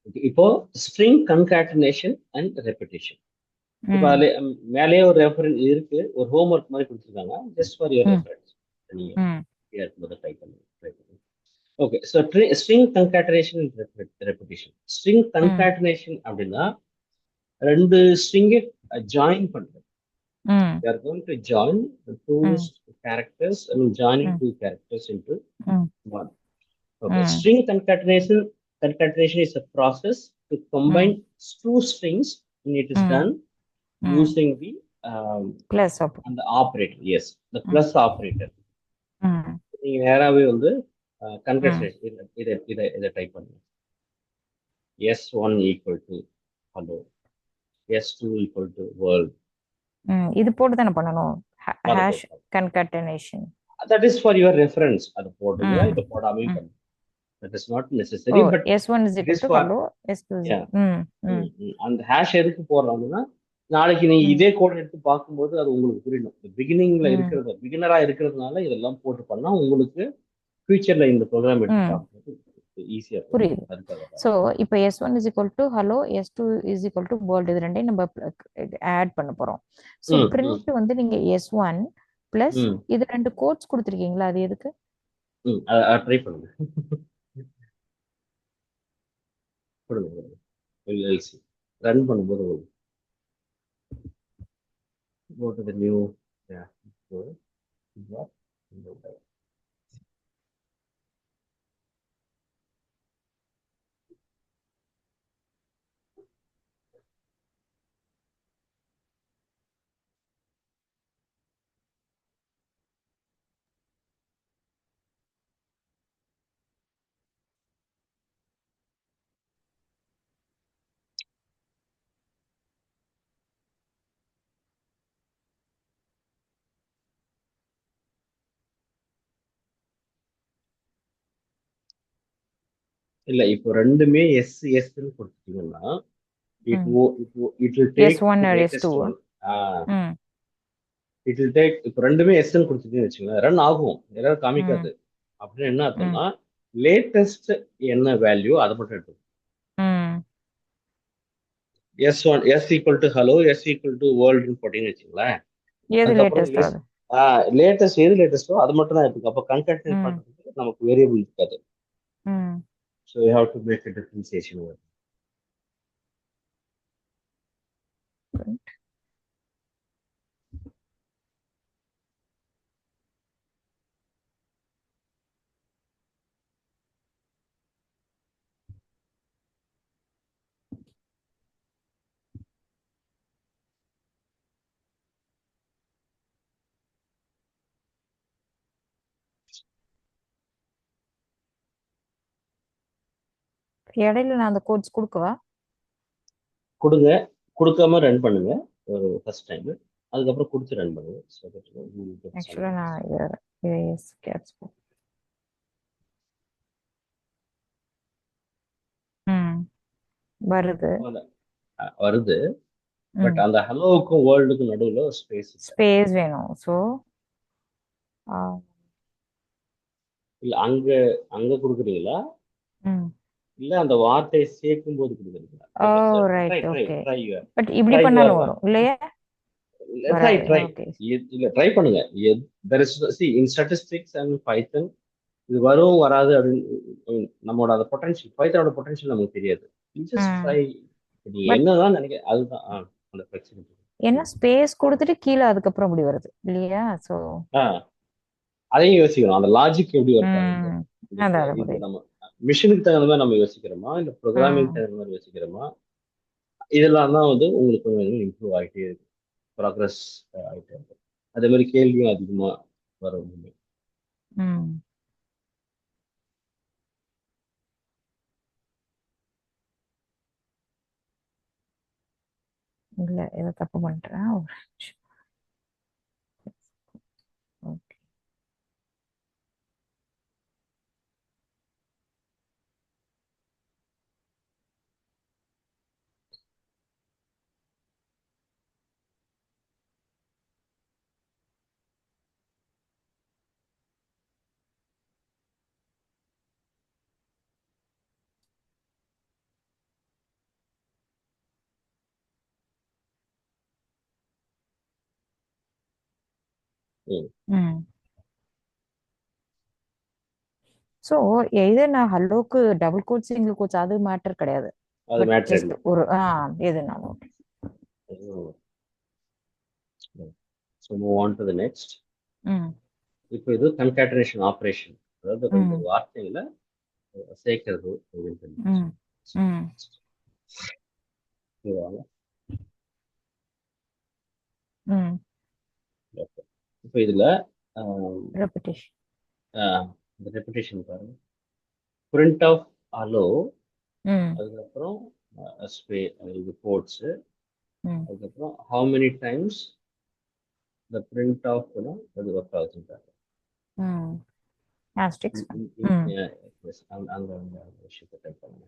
Okay. இப்போ string concatenation and repetition. இப்போ ம் அதுல மேலேயே ஒரு ரெஃபரன்ஸ் இருக்கு, ஒரு ஹோம்ஒர்க் மாதிரி கொடுத்துருக்காங்க. ஜஸ்ட் ஃபார் யுவர் ம் ரெஃபரன்ஸ் நீங்க ம் இருக்கும்போது ட்ரை பண்ணுங்க. Okay, so string concatenation and repetition. String ம் concatenation அப்படின்னா ரெண்டு ஸ்ட்ரிங்கை ஜாயின் பண்றது. ம் They are going to join the two ம் characters, I mean joining ம் two characters into ம் one. Okay, ம் string concatenation is a process to combine ம் two strings, and it is ம் done ம் using the plus up. and the operator. Yes, the ம் plus operator. ம் நீங்க நேராவே வந்து ம் concatenation இதை டைப் பண்ணுங்க. S1 equal to hello, S2 equal to world. ம் இது போட்டு தானே பண்ணணும். அதை ஹேஷ் போட்டு கன்கட்டனேஷன். that is for your reference. அதை போடுங்க, ம் இதை போடாமையும் ம் பண்ணுங்க. That is not O necessary, but S1 is it equal is to for, hello, S2 is yeah. ம் ம் அந்த ஹேஷ் எதுக்கு போடுறாங்கன்னா நாளைக்கு நீ ம் இதே கோட் எடுத்து பார்க்கும்போது அது உங்களுக்கு புரியணும். பிகினிங்ல ம் இருக்கிறது, பிகினரா இருக்கிறதுனால இதெல்லாம் போட்டு பண்ணா உங்களுக்கு ஃபியூச்சர்ல இந்த ப்ரோக்ராம் எடுத்து ம் பார்க்கும்போது ஈஸியா இருக்கும். புரியுது. அதுக்காக தான். ஸோ இப்போ S1 is equal to hello, S2 is equal to world, இது ரெண்டையும் நம்ம ஆட் பண்ண போறோம். ஸோ ம் ம் பிரிண்ட் வந்து நீங்க S1 பிளஸ் ம் இது ரெண்டு கோட்ஸ் கொடுத்துருக்கீங்களா, அது எதுக்கு? ம் அதை ட்ரை பண்ணுங்க. கொடுங்க எல்சி ரன் பண்ணும்போது go to the new, yeah, go what இல்ல இப்போ ரெண்டுமே எஸ்ன்னு கொடுத்துட்டீங்கன்னா it ம் will take S1 the or latest S2? one. ம் It will take, இப்போ ரெண்டுமே எஸ்ன்னு கொடுத்துட்டீங்கன்னு வச்சுக்கோங்க, ரன் ஆகும், எல்லாரும் ம் காமிக்காது. அப்படின்னு என்ன ம் அர்த்தம்னா லேட்டஸ்ட் என்ன வேல்யூ அதை மட்டும் எடுத்துக்கும். ம் S1 S equal to hello, S equal to வேர்ல்டுன்னு போட்டீங்கன்னு வச்சுங்களேன், எது அதுக்கப்புறம் லேட்டஸ்ட் எஸ் ஆகுது? லேட்டஸ்ட் எது லேட்டஸ்டோ அது மட்டும் தான் எடுத்துக்கும். அப்போ கன்கேட்னேட் ம் பண்றதுக்கு நமக்கு வேரியபிள் இருக்காது. ம் so you have to make a differentiation. இடையில நான் அந்த கோட்ஸ் கொடுக்கவா? கொடுங்க. கொடுக்காம ரன் பண்ணுங்க ஒரு ஃபர்ஸ்ட் டைம். அதுக்கப்புறம் கொடுத்து ரன் பண்ணுங்க. So that you will get some ஆக்சுவலா நான் results. கேட்ஸ் ம் வருது. வருது. பட் ம் அந்த ஹலோவுக்கும் வேர்ல்டுக்கும் நடுவுல ஒரு ஸ்பேஸ் இல்லை. ஸ்பேஸ் வேணும். ஸோ இல்ல அங்க அங்க கொடுக்குறீங்களா, ம் இல்ல அந்த வார்த்தையை சேர்க்கும் போது கொடுக்குறீங்களா? Oh try right try okay. Try your but இப்படி ட்ரை யுவர் பண்ணாலும் வரும் இல்லையா? ட்ரை வராது. Try okay. இல்ல ட்ரை பண்ணுங்க. there is see in statistics and python இது வரும் வராது அப்படின்னு நம்மளோட அந்த பொட்டன்ஷியல், பைத்தனோட பொட்டன்ஷியல் நமக்கு தெரியாது. Just try. நீங்க பட் என்னதான் நினைக்க அதுதான் அந்த flexibility. என்ன ஸ்பேஸ் கொடுத்துட்டு கீழே அதுக்கப்புறம் இப்படி வருது இல்லையா? ஸோ அதையும் யோசிக்கணும். அந்த லாஜிக் எப்படி ஒர்க் ஆகுது. அதான் அது இது புரியுது. நம்ம மிஷினுக்கு தகுந்த மாதிரி நம்ம யோசிக்கிறோமா, இல்ல ப்ரோக்ராமிங் ம் தகுந்த மாதிரி யோசிக்கிறோமா, இதெல்லாம் தான் வந்து உங்களுக்கு கொஞ்சம் கொஞ்சம் இம்ப்ரூவ் ஆகிட்டே இருக்கு, ப்ராக்ரஸ் ஆகிட்டே இருக்கு. அதே மாதிரி கேள்வியும் அதிகமா வரும். ம் இல்லை இதை தப்பு பண்ணிட்டேன். ஓகே. ம். ம் ஸோ எது நான் ஹலோக்கு டபுள் கோட்ஸ் சிங்கிள் கோட்ஸ் அது மேட்டர் கிடையாது. அது பட் மேட்ரு ஜஸ்ட் இல்லை. ஒரு எதுனாலும் okay. So move on to the next. ம் இப்போ இது கன்காட்டனேஷன் ஆப்ரேஷன், அதாவது ரெண்டு ம் வார்த்தைகளை சேர்க்கிறது அப்படின்னு சொல்லி. ம் ம் ம் இப்போ இதுல ரெப்பிட்டேஷன். இந்த ரெப்புடேஷன் பாருங்க. பிரிண்ட் ஆஃப் அலோ, ம் அதுக்கப்புறம் இது கோட்ஸ், ம் அதுக்கப்புறம் how many times the print of அது ஒர்க் ஆகுதுன்றாங்க. ம் ஆஸ்ட்ரிக்ஸ். ம் அந்த விஷயத்தை டைப் பண்ணுங்க.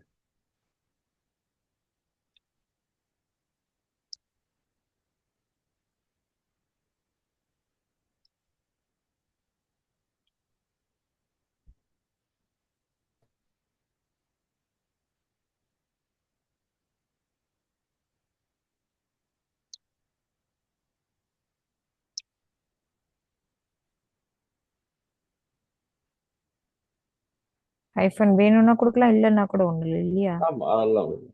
ஹைஃபன் வேணும்னா கொடுக்கலாம், இல்லைன்னா கூட ஒண்ணு இல்லை இல்லையா? ஆமா, அதெல்லாம் ம்.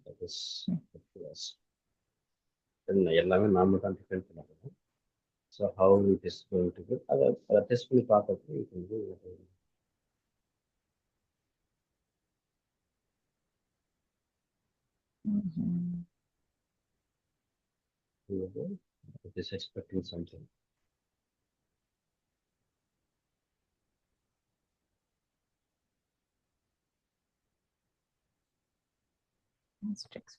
எல்லாமே நாம தான் டிஃபைன் பண்ணணும். So how it is going to be, அதை டெஸ்ட் பண்ணி பார்க்கறதுக்கு இது வந்து ம்ஹும். it is expecting something. Asterisks.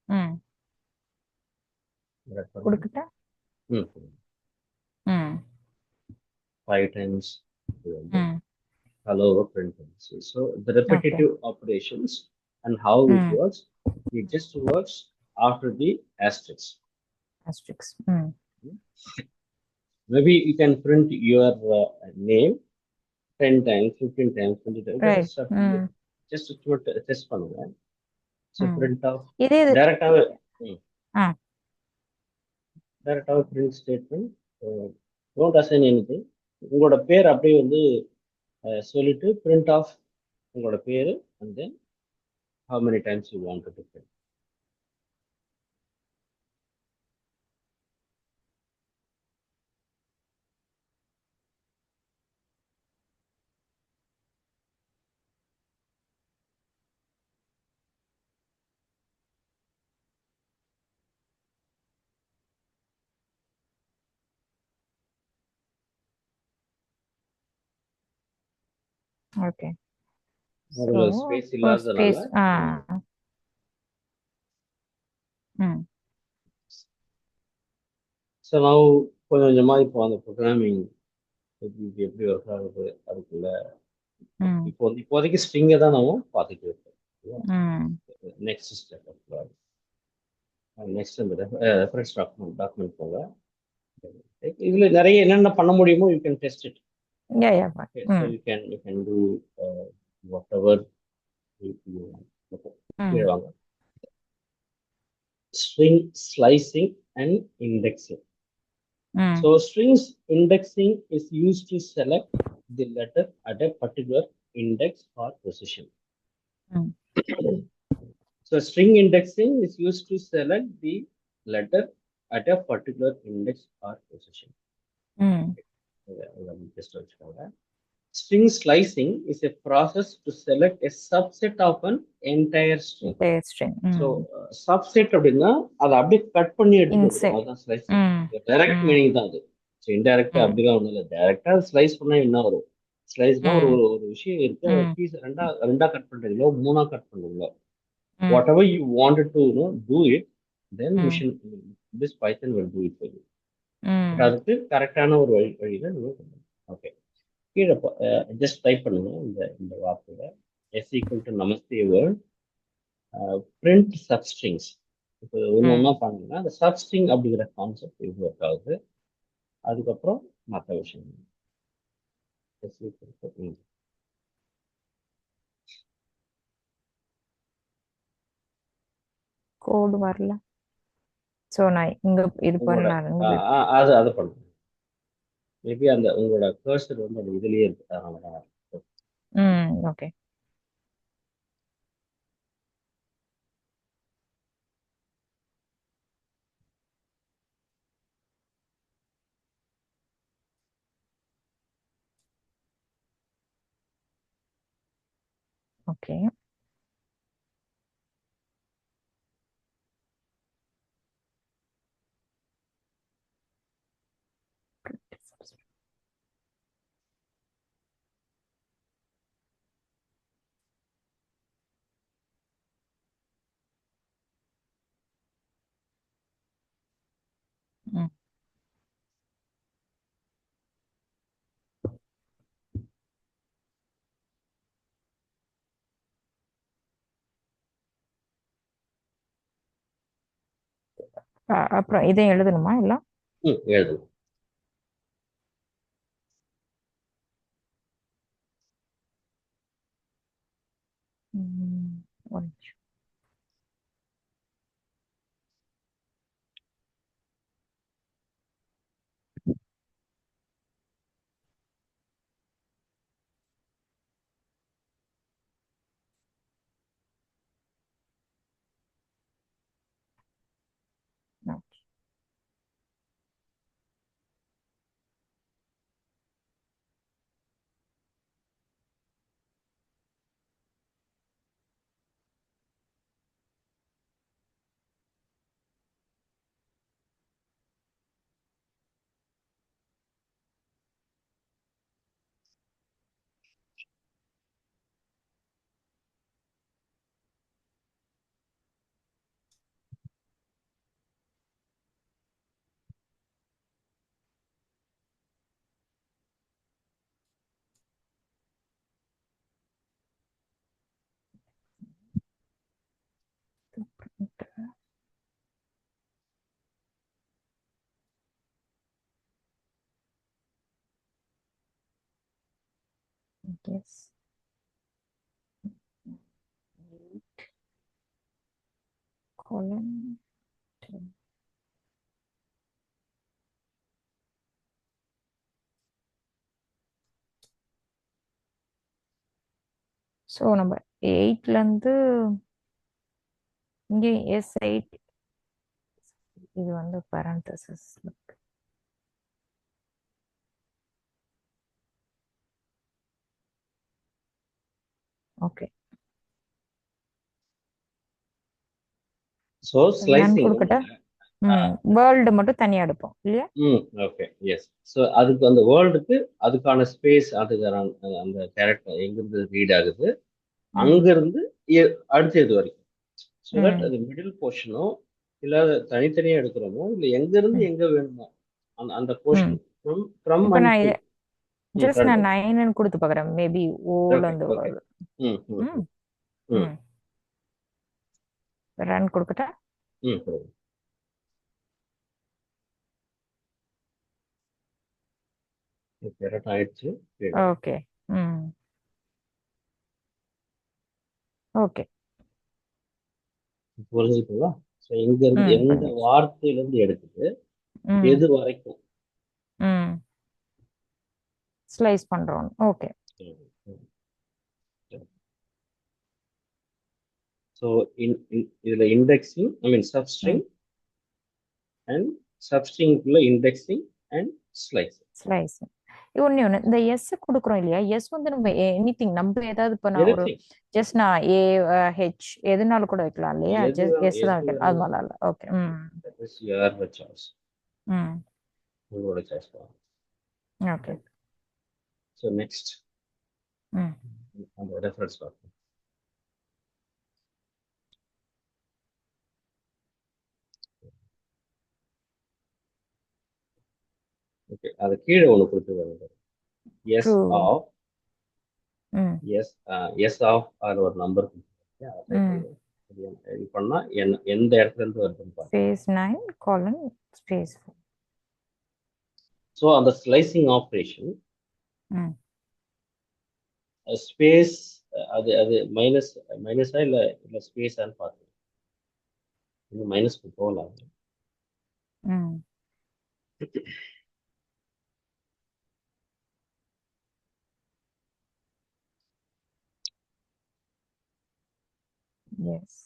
ம் கொடுக்கிட்டா. ம். ம் 5 times ம் hello print. So the okay. repetitive operations and how it ம் works, it just works after the asterisk. Asterix. ம் Maybe you can print your name 10 times, 15 times, 20 times. That right. is up to you. ம் Just test பண்ணுங்க. So ம் print off இதே இது. directly ah print statement. Don't assign anything. உங்களோட பேர் அப்படியே வந்து சொல்லிட்டு print off உங்களோட பேரு and then how many times you want to print. Okay. அதுல So ஸ்பேஸ் for இல்லாததுனால space, ஸோ நான் கொஞ்சம் கொஞ்சமா இப்போ அந்த ப்ரோக்ராமிங் எப்படி ஒர்க் ஆகுது அதுக்குள்ள இப்போதைக்கு ஸ்ட்ரிங்கை தான் நம்ம பார்த்துட்டு இருக்கோம். நெக்ஸ்ட் ஸ்டெப் நெக்ஸ்ட் இந்த ரெஃபரன்ஸ் டாக்குமெண்ட் போங்க. இதுல நிறைய என்னென்ன பண்ண முடியுமோ you can test it. Yeah, yeah, fine. Okay, so you can do whatever you want. Okay. கீழே வாங்க. String slicing and indexing. So strings indexing is used to select the letter at a particular index or position. So string indexing is used to select the letter at a particular index or position. Just string slicing is a process to select a subset of an entire string. So subset அப்படின்னா அதை அப்படியே cut பண்ணி எடுத்துக்கணும். அதுதான் slicing. Direct meaning தான் அது. So இன்டைரக்டா அப்படிலாம் ஒன்றும் இல்லை. டைரக்டா ஸ்லைஸ் பண்ணா என்ன வரும்? ஸ்லைஸ்னா ஒரு விஷயம் இருக்கு, பீஸ் ரெண்டா கட் பண்றீங்களோ மூணா கட் பண்றீங்களோ, what ever you wanted to do it, then machine this Python will do it for you. But அதுக்கு கரெக்டான ஒரு வழியில நீங்க பண்ணணும். ஓகே, கீழே ஜஸ்ட் டைப் பண்ணுங்க இந்த வார்த்தையில S equal to namaste word print substrings. இப்போ ஒன்று பண்ணீங்கன்னா அந்த சப்ஸ்ட்ரிங் அப்படிங்கிற கான்செப்ட் இது ஒர்க் ஆகுது. அதுக்கப்புறம் மற்ற விஷயம் எஸ் ஈக்குவல் டு கோட் வரல. சோ நான் இங்க இது பண்ணலாம். அது பண்ணுங்க. மேபி அந்த உங்களோட கர்சர் வந்து அந்த இதுலயே இருக்கு. ஓகே. Okay. அப்புறம் இதை எழுதணுமா எல்லாம்? எழுதணும். ஒரு நிமிஷம். Yes. Colon. ஸோ நம்ம 8லேருந்து இங்கே S8 இது வந்து parenthesis. Okay. So slicing world மட்டும் தனியா எடுப்போம் இல்லையா? Okay yes. ஸோ அதுக்கு அந்த வேர்ல்டுக்கு அதுக்கான ஸ்பேஸ் அதுக்கான அந்த கேரக்டர் எங்கிருந்து ரீட் ஆகுது ம் அங்கிருந்து அடுத்தது வரைக்கும். ஸோ தட் ம் அது மிடில் போர்ஷனோ இல்லை தனித்தனியா எடுக்கிறோமோ இல்லை எங்கிருந்து ம் எங்க வேணுமோ அந்த அந்த ம் போர்ஷன் ஃப்ரம் இப்போ அண்ட் நான் டு. ஜஸ்ட் நான் கரெக்ட். 9 கொடுத்து பார்க்குறேன். மேபி ஓல ஓகே இருந்து ஓகே. வருது. ம் ம் ம் ம் ம் ரன் கொடுக்கட்டா? புரியுது. கரெக்ட் ஆயிடுச்சு. ஓகே. ம் ஓகே. புரிஞ்சுக்குங்களா? ஸோ எங்க இருந்து எந்த புரிஞ்சிச்சு. வார்த்தையில இருந்து எடுத்துட்டு ம் எது வரைக்கும். ம் ஸ்லைஸ் பண்றோம். ஓகே. ஸோ இதுல indexing I mean substring hmm and சப்ஸ்ட்ரிங்குள்ள இண்டெக்ஸிங் அண்ட் ஸ்லைஸ். ஸ்லைஸ். ஒண்ணு இந்த எஸ் கொடுக்குறோம் இல்லையா? எஸ் வந்து நம்ம எனிதிங் நம்ம ஏதாவது இப்போ நான் ஒரு எனிதிங் ஜஸ்ட் நான் ஏ ஹெச் எதுனாலும் கூட வைக்கலாம் இல்லையா? எது ஜஸ்ட் எஸ் தான் எது வைக்கணும். அது வேணாலும் மாதிரிலாம் இல்லை. Okay. that is your choice. ம் உங்களோட சாய்ஸ் தான். ஓகே. ஸோ நெக்ஸ்ட் ம் அந்த ரெஃபரன்ஸ் பார்ப்போம். ஓகே அது கீழே ஒன்று கொடுத்துருக்காங்க. Yes true. ஆஃப் ம் எஸ் ஆஃப் அது ஒரு நம்பர் ம் இது பண்ணா எந்த இடத்துல இருந்து வருதுன்னு பாருங்க. Space 9 colon space 4. ஸோ அந்த ஸ்லைசிங் ஆப்ரேஷன் ம் ஸ்பேஸ் அது அது மைனஸா இல்லை ஸ்பேஸான்னு பார்க்கணும். இன்னும் மைனஸ்க்கு போகலாம். ம் எஸ்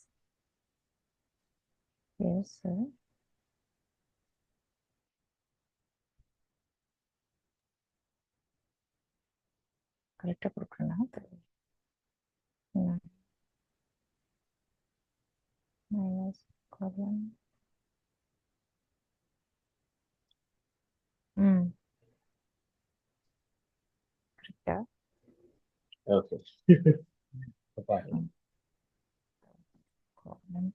எஸ் கரெக்டாக கொடுக்குறேன்னா தெரியல. Minus colon. ம் கரெக்டா? ஓகே பாருங்க. கோலன்.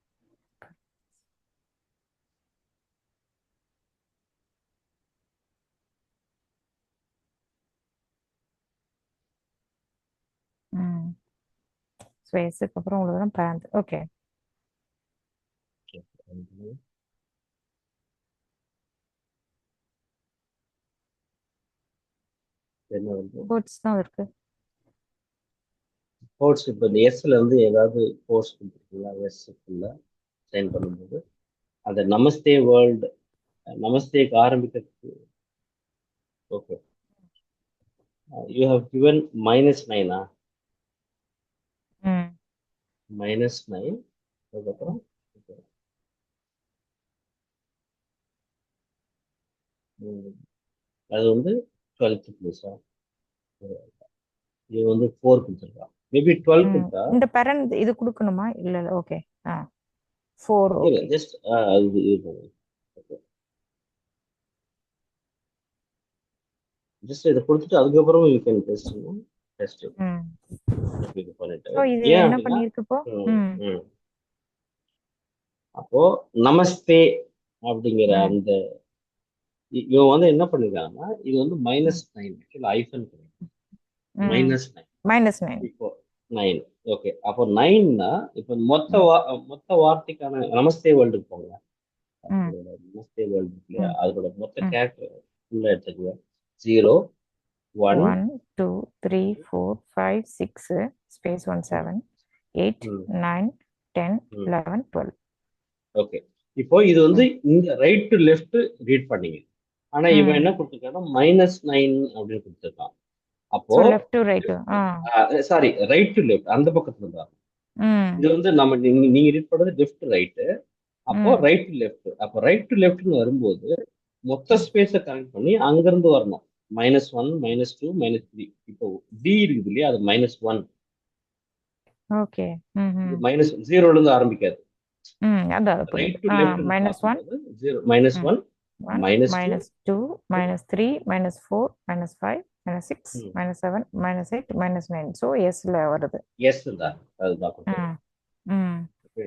ம் ஸ்பேஸுக்கு அப்புறம் உங்களுக்கு தான் பேண்ட். ஓகே. என்ன வந்து கோட்ஸ் தான் இருக்கு. கோர்ஸ் இப்போ இந்த எஸ்ல இருந்து ஏதாவது கோர்ஸ் கொடுத்துருக்கீங்களா? எஸ்க்குள்ள சைன் பண்ணும்போது அந்த நமஸ்தே வேர்ல்டு நமஸ்தேக்கு ஆரம்பிக்கிறதுக்கு. ஓகே யூ ஹவ் given -9 ம் -9 அதுக்கப்புறம் அது வந்து 12th பிளேஸா? இது வந்து 4 கொடுத்துருக்கா. மேபி 12 கொடுத்தா இந்த பேரண்ட் இது கொடுக்கணுமா? இல்ல இல்ல. ஓகே. 4. ஓகே. ஜஸ்ட் இது ஜஸ்ட் இதை கொடுத்துட்டு அதுக்கப்புறம் யூ கேன் டெஸ்ட் ம் இது பண்ணிட்டு. ஸோ இது ஏன் என்ன அப்படின்னா பண்ணிருக்கு இப்போ? ம் அப்போ நமஸ்தே அப்படிங்கிற ம் அந்த இவன் வந்து என்ன பண்ணிருக்காங்கன்னா இது வந்து -9 ஐஃபன் ம் -9 -9. இப்போ 9. ஓகே அப்போ 9னா இப்போ மொத்த வார்த்தைக்கான நமஸ்தே வேர்ல்டுக்கு போங்க. ம் நமஸ்தே வேர்ல்டு இல்லையா ம் அதோட மொத்த ம் கேரக்டர் ஃபுல்லா எடுத்துக்குவேன். 0 1 1 2 3 4 5 6 ஸ்பேஸ் 1 7 8 9 10 11 12. ஓகே இப்போ இது வந்து இந்த ரைட் டு லெஃப்ட் ரீட் பண்ணீங்க. ஆனா இவன் என்ன கொடுத்துருக்கான்னா -9 அப்படின்னு கொடுத்துருக்கான். அப்போ left to right. Sorry right to left அந்த பக்கத்துல இருந்தா இது வந்து நம்ம நீங்க ரீட் பண்றது லெஃப்ட் ரைட்டு. அப்போ ரைட் டு லெஃப்ட். அப்போ ரைட் டு லெஃப்ட்னு வரும்போது மொத்த ஸ்பேஸை கனெக்ட் பண்ணி அங்கிருந்து வரணும். -1 -2 -3. இப்போ டி இருக்குது இல்லையா அது -1. ஓகே. -0ல இருந்து ஆரம்பிக்காது. அதான் ரைட் புரியுது. டு லெஃப்ட் -1 பார்க்கும்போது 0 -1 1 -2 -2 -3 -4 -5 -6 -7 -8 -9. ஸோ எஸ்ல வருது. எஸ் தான் அதுதான் கொடுத்துருக்கேன். ம் ஓகே,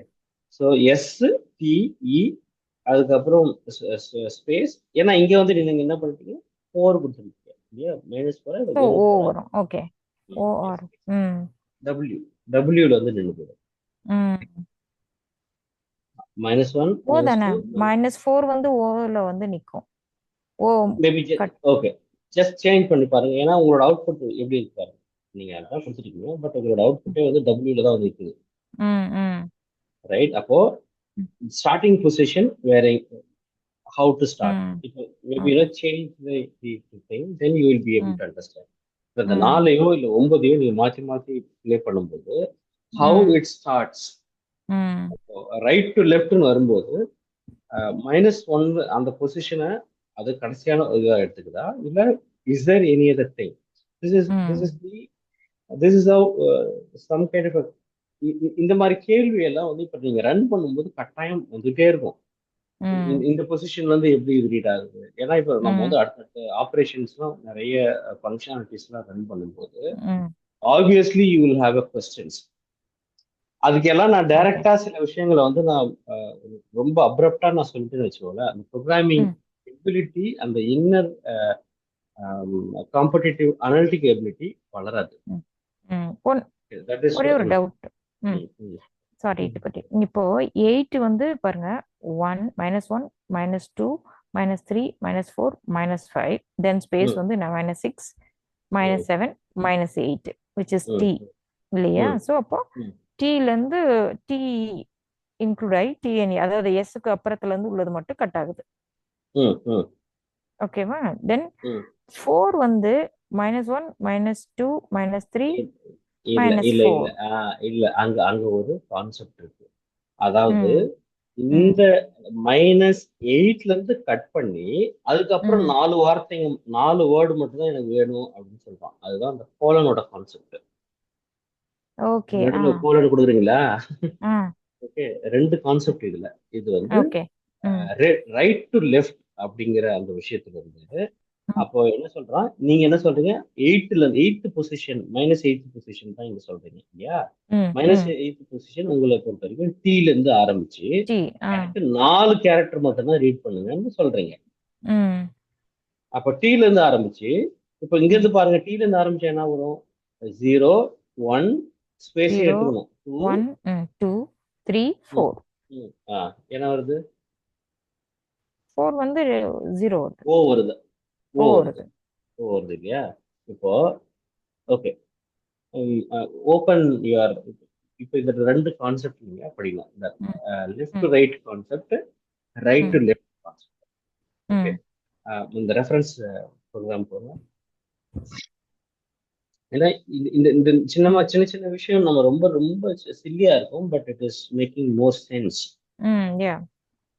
ஸோ எஸ் டிஇ அதுக்கப்புறம் ஸ்பேஸ். ஏன்னா இங்க வந்து நீங்க என்ன பண்ணிட்டீங்க 4 கொடுத்துருக்கீங்க இல்லையா, -4 ஸோ வெறும் ஓ 4 வரும். Okay, OR. ம் டபிள்யூ டபிள்யூல வந்து நின்று போயிடும். ம் -1 ஓ தானே. -2 -4 வந்து ஓல வந்து நிற்கும். Oh maybe. Cut. Okay, just change பண்ணி பாருங்க. ஏன்னா உங்களோட அவுட்புட் எப்படி இருக்கு பாருங்க. நீங்க அதான் கொடுத்துருக்கீங்க, பட் உங்களோட அவுட்புட்டே வந்து டபிள்யூல தான் வந்து இருக்குது. ம் ம் ரைட், அப்போ ஸ்டார்டிங் பொசிஷன் வேற, how to start. ம் If maybe change the thing, then you will be able ம் to understand. இப்போ இந்த 4ஐயோ இல்லை 9ஐயோ நீங்க மாற்றி மாற்றி ப்ளே பண்ணும்போது how it starts, ம் ரைட் டு லெஃப்ட்னு வரும்போது -1 அந்த பொசிஷனை அது கடைசியான இதாக எடுத்துக்குதா, இல்லை is there any other thing. This is how some kind of இந்த மாதிரி கேள்வி எல்லாம் வந்து இப்போ நீங்க ரன் பண்ணும்போது கட்டாயம் வந்துட்டே இருக்கும். இந்த பொசிஷன்ல இருந்து எப்படி இது ரீட் ஆகுது. ஏன்னா இப்போ நம்ம வந்து அடுத்தடுத்த ஆப்ரேஷன்ஸ்லாம் நிறைய ஃபங்க்ஷனாலிட்டிஸ்லாம் ரன் பண்ணும்போது obviously you will have a questions. அதுக்கெல்லாம் நான் டைரக்டா சில விஷயங்களை வந்து நான் ரொம்ப அப்ரப்டா நான் சொல்லிட்டு வச்சுக்கோல, அந்த ப்ரோக்ராமிங் எபிலிட்டி, அந்த இன்னர் காம்படிட்டிவ் அனலிட்டிக் எபிலிட்டி வளராது. ஒரே ஒரு டவுட். சாரி, இப்போ 8 வந்து பாருங்க 1 -1 -2 -3 -4 -5 தென் ஸ்பேஸ் வந்து -6 -7 -8 which is t இல்லையா. ஸோ அப்போ டீல இருந்து டி இன்க்ளூட் ஆகி டிஎன்இ, அதாவது எஸ்க்கு அப்புறத்துல இருந்து உள்ளது மட்டும் கட் ஆகுது. ஓகேவா. தென் 4 வந்து -1 -2 -3 இல்ல அங்க அங்க ஒரு கான்செப்ட் இருக்கு. அதாவது இந்த -8ல இருந்து கட் பண்ணி அதுக்கப்புறம் 4 வார்த்தைங்க 4 வேர்டு மட்டும் தான் எனக்கு வேணும் அப்படின்னு சொல்றான். அதுதான் அந்த கோலனோட கான்செப்ட். ஓகே, கோலன் கொடுக்குறீங்களா? ஓகே, 2 கான்செப்ட் இதுல. இது வந்து ரைட் டு லெஃப்ட் அப்படிங்கிற அந்த விஷயத்துல இருந்து அப்போ என்ன சொல்றான், நீங்க என்ன சொல்றீங்க, 8th பொசிஷன் -8th பொசிஷன் தான் இங்க சொல்றீங்க இல்லையா. -8th பொசிஷன் உங்களை பொறுத்த வரைக்கும் டீல இருந்து ஆரம்பிச்சு 4 கேரக்டர் மட்டும் தான் ரீட் பண்ணுங்கன்னு சொல்றீங்க. அப்ப டீல இருந்து ஆரம்பிச்சு இப்ப இங்க இருந்து பாருங்க, டீல இருந்து ஆரம்பிச்சு என்ன வரும், 0 1 ஸ்பேஸ் எடுத்துக்கணும், 1 2 3 4 என்ன வருது, 4 வந்து 0 வருது. ஓ வருது, ஓ வருது இல்லையா. இப்போ ஓகே, ஓப்பன் யுவர், இப்போ இந்த 2 கான்செப்ட் நீங்க படிக்கலாம். இந்த left to right concept, right to left concept. Okay, இந்த ரெஃபரன்ஸ் ப்ரோக்ராம் போங்க. ஏன்னா இந்த இந்த சின்ன சின்ன விஷயம் நம்ம ரொம்ப ரொம்ப சில்லியா இருக்கும், but it is making more sense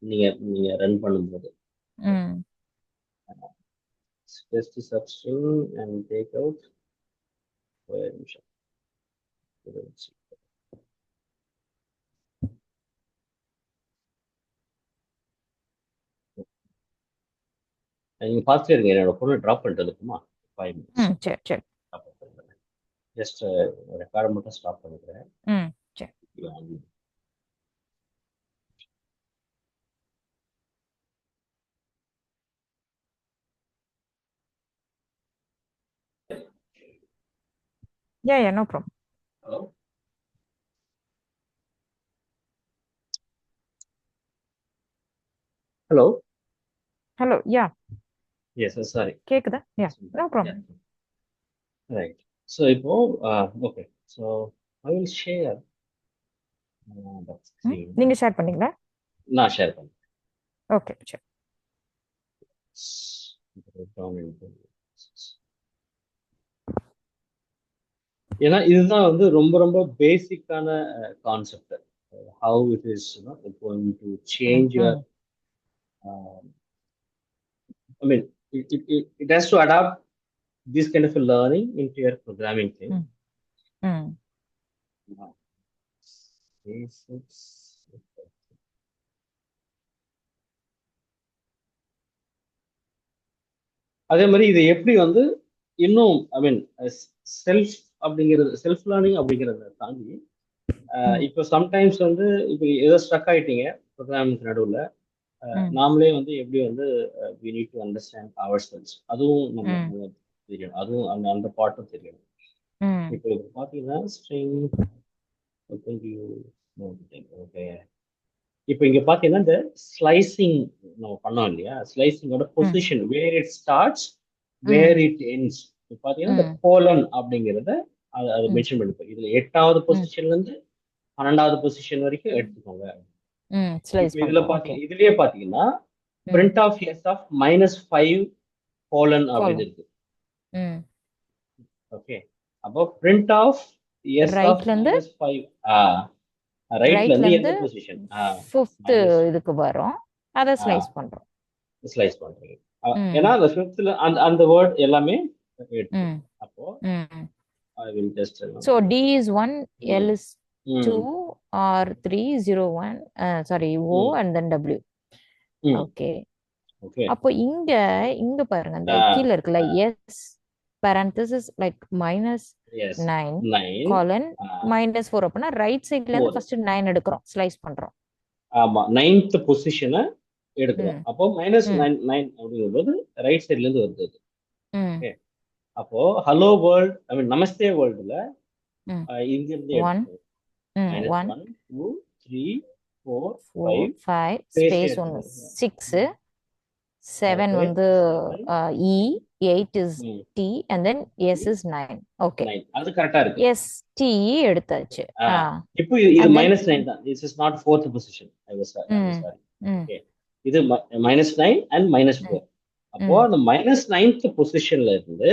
நீங்க ரன் பண்ணும்போது. Just substring and take out. நீங்க பார்த்துட்டே இருங்க, என்னோட பொண்ணு ட்ராப் பண்ணிட்டு இருக்குமா 5 minutes. சரி ஜஸ்ட் ரெக்கார்ட் மட்டும் ஸ்டாப் பண்ணிக்கிறேன். சரி. Yeah, no problem. Hello, yeah. Yes, sorry. கேக்குதா? Yeah, no problem. Right. So இப்போ okay, so I will share that screen. நீங்க ஷேர் பண்ணீங்களா? நான் ஷேர் பண்ணேன். ஓகே, சரி. ஏன்னா இதுதான் வந்து ரொம்ப ரொம்ப பேசிக்கான concept. how it is going to change your I mean it has to adapt this kind of a learning into your programming thing. Basics. அதே மாதிரி இது எப்படி வந்து இன்னும் ஐ மீன் செல்ஃப் அப்படிங்கிறது செல்ஃப் லேர்னிங் அப்படிங்கிறத தாண்டி இப்போ சம்டைம்ஸ் வந்து இப்போ ஏதோ ஸ்ட்ரக் ஆயிட்டீங்க ப்ரோக்ராமிங் நடுவில் நாமளே வந்து எப்படி வந்து we need to understand ourselves அதுவும் நம்ம தெரியணும் அதுவும் அந்த அந்த பாட்டும் தெரியணும். இப்போ இது பார்த்தீங்கன்னா ஸ்ட்ரிங் ஓகே இப்போ இங்க பாத்தீங்கன்னா இந்த ஸ்லைசிங் நம்ம பண்ணோம் இல்லையா ஸ்லைசிங்கோட position where it starts where it ends பாத்தீங்கன்னா இந்த கோலன் அப்படிங்கிறத அது மென்ஷன் பண்ணிப்போம் இதுல 8வது பொசிஷன்ல இருந்து 12வது பொசிஷன் வரைக்கும் எடுத்துக்கோங்க. இதுல பாத்தீங்க இதுலயே பாத்தீங்கன்னா print of S of -5 colon அப்படின்னு இருக்கு. ஓகே அப்போ பிரிண்ட் ஆஃப் எஸ் ஆஃப் -5 ரைட்ல இருந்து எந்த பொசிஷன் 5th இதுக்கு வரும் அத ஸ்லைஸ் பண்றோம் ஏன்னா அந்த 5th அந்த வேர்ட் எல்லாமே அப்போ I will just so D is 1 L is 2 or 3 0 1 sorry O and then W okay அப்போ இங்க பாருங்க அந்த கீழ இருக்குல S parenthesis like -9 colon -4 அப்படினா ரைட் சைடுல இருந்து ஃபர்ஸ்ட் 9 எடுக்கிறோம் ஸ்லைஸ் பண்றோம். ஆமா 9th பொசிஷனை எடுக்கிறோம். அப்போ -9 அப்படிங்கும்போது ரைட் சைடுல இருந்து வருது. ஓகே அப்போ ஹலோ வேர்ல்ட் ஐ மீன் நமஸ்தே வேர்ல்ட்ல இங்க இருந்து 1 1 2 3 4 5 ஸ்பேஸ் 1 6 7 வந்து E 8 is T and then S is 9 okay அது கரெக்ட்டா இருக்கு S T எடுத்தாச்சு. இப்போ இது -9 தான் this is not 4th position I was sorry okay இது -9 and -4 அப்போ அந்த -9th பொசிஷன்ல இருந்து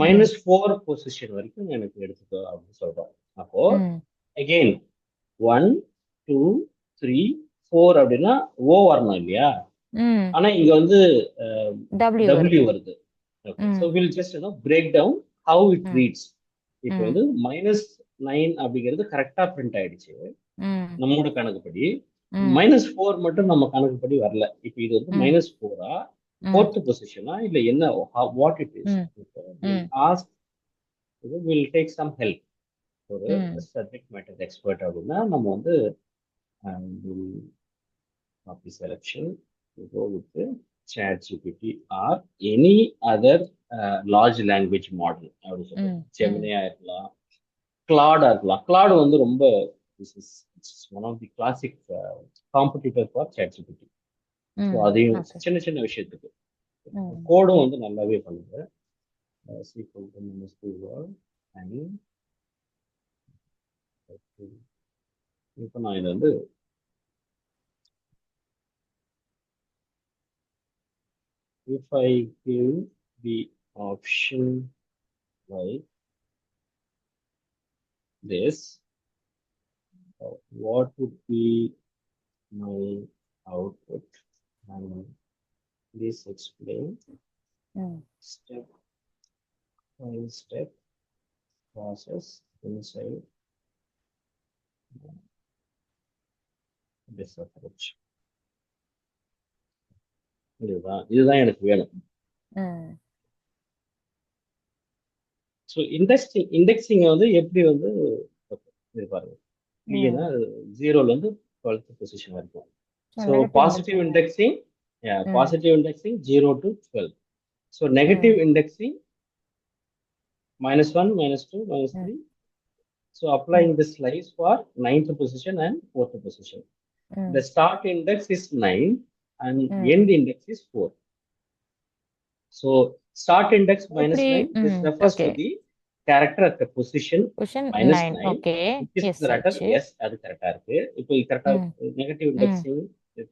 -4 பொசிஷன் வரைக்கும் எனக்கு எடுத்துக்கோ அப்படின்னு சொல்றோம். அப்போ again 1 2 3 4 அப்படின்னா O வரணும் இல்லையா ஆனா இங்க வந்து W வருது. so we'll just break down how it reads. இப்போ வந்து -9 அப்படிங்கிறது கரெக்டா பிரிண்ட் ஆயிடுச்சு நம்மளோட கணக்குப்படி -4 மட்டும் நம்ம கணக்குப்படி வரல. இப்போ இது வந்து -4 4th பொசிஷனா இல்ல என்ன what it is ask will take some help ஒரு சப்ஜெக்ட் மேட்டர் எக்ஸ்பர்ட் அப்படின்னா நம்ம வந்து copy selection to go with the ChatGPT or any other large language model. Gemini இருக்கலாம் Claude இருக்கலாம். Claude வந்து ரொம்ப this is one of the classic competitor for ChatGPT. So அதையும் சின்ன சின்ன விஷயத்துக்கு கோடும் வந்து நல்லாவே பண்ணுது. இப்போ நான் இதை வந்து if I give the option like this, what would be my output? And please explain step by step process inside this approach. இதுதான் எனக்கு வேணும். ஸோ இண்டெக்ஸிங் வந்து எப்படி வந்து இது பாருங்க இல்லைன்னா 0ல இருந்து 12th பொசிஷன் வரைக்கும். So positive indexing 0 to 12. So negative indexing -1 -2 -3. So applying this slice for 9th position and 4th position. The start index is 9 and end index is 4. So start index -9 this refers to the character at the position -9 okay yes yes அது கரெக்ட்டா இருக்கு. இப்போ இது கரெக்ட்டா negative indexing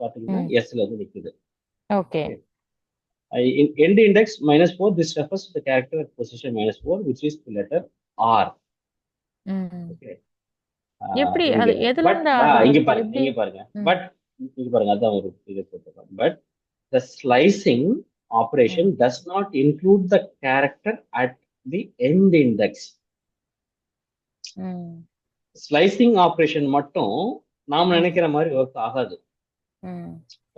பாத்தீங்கன்னா s ல வந்து நிக்குது. okay end index -4 this refers to the character at position -4 which is the letter R. okay எப்படி அது எதுல இருந்து இங்க பாருங்க பட் இங்க பாருங்க அதான் ஒரு இது போட்டுறோம். But the slicing operation does not include the character at the end index. slicing operation மட்டும் நாம நினைக்கிற மாதிரி ஒர்க் ஆகாது.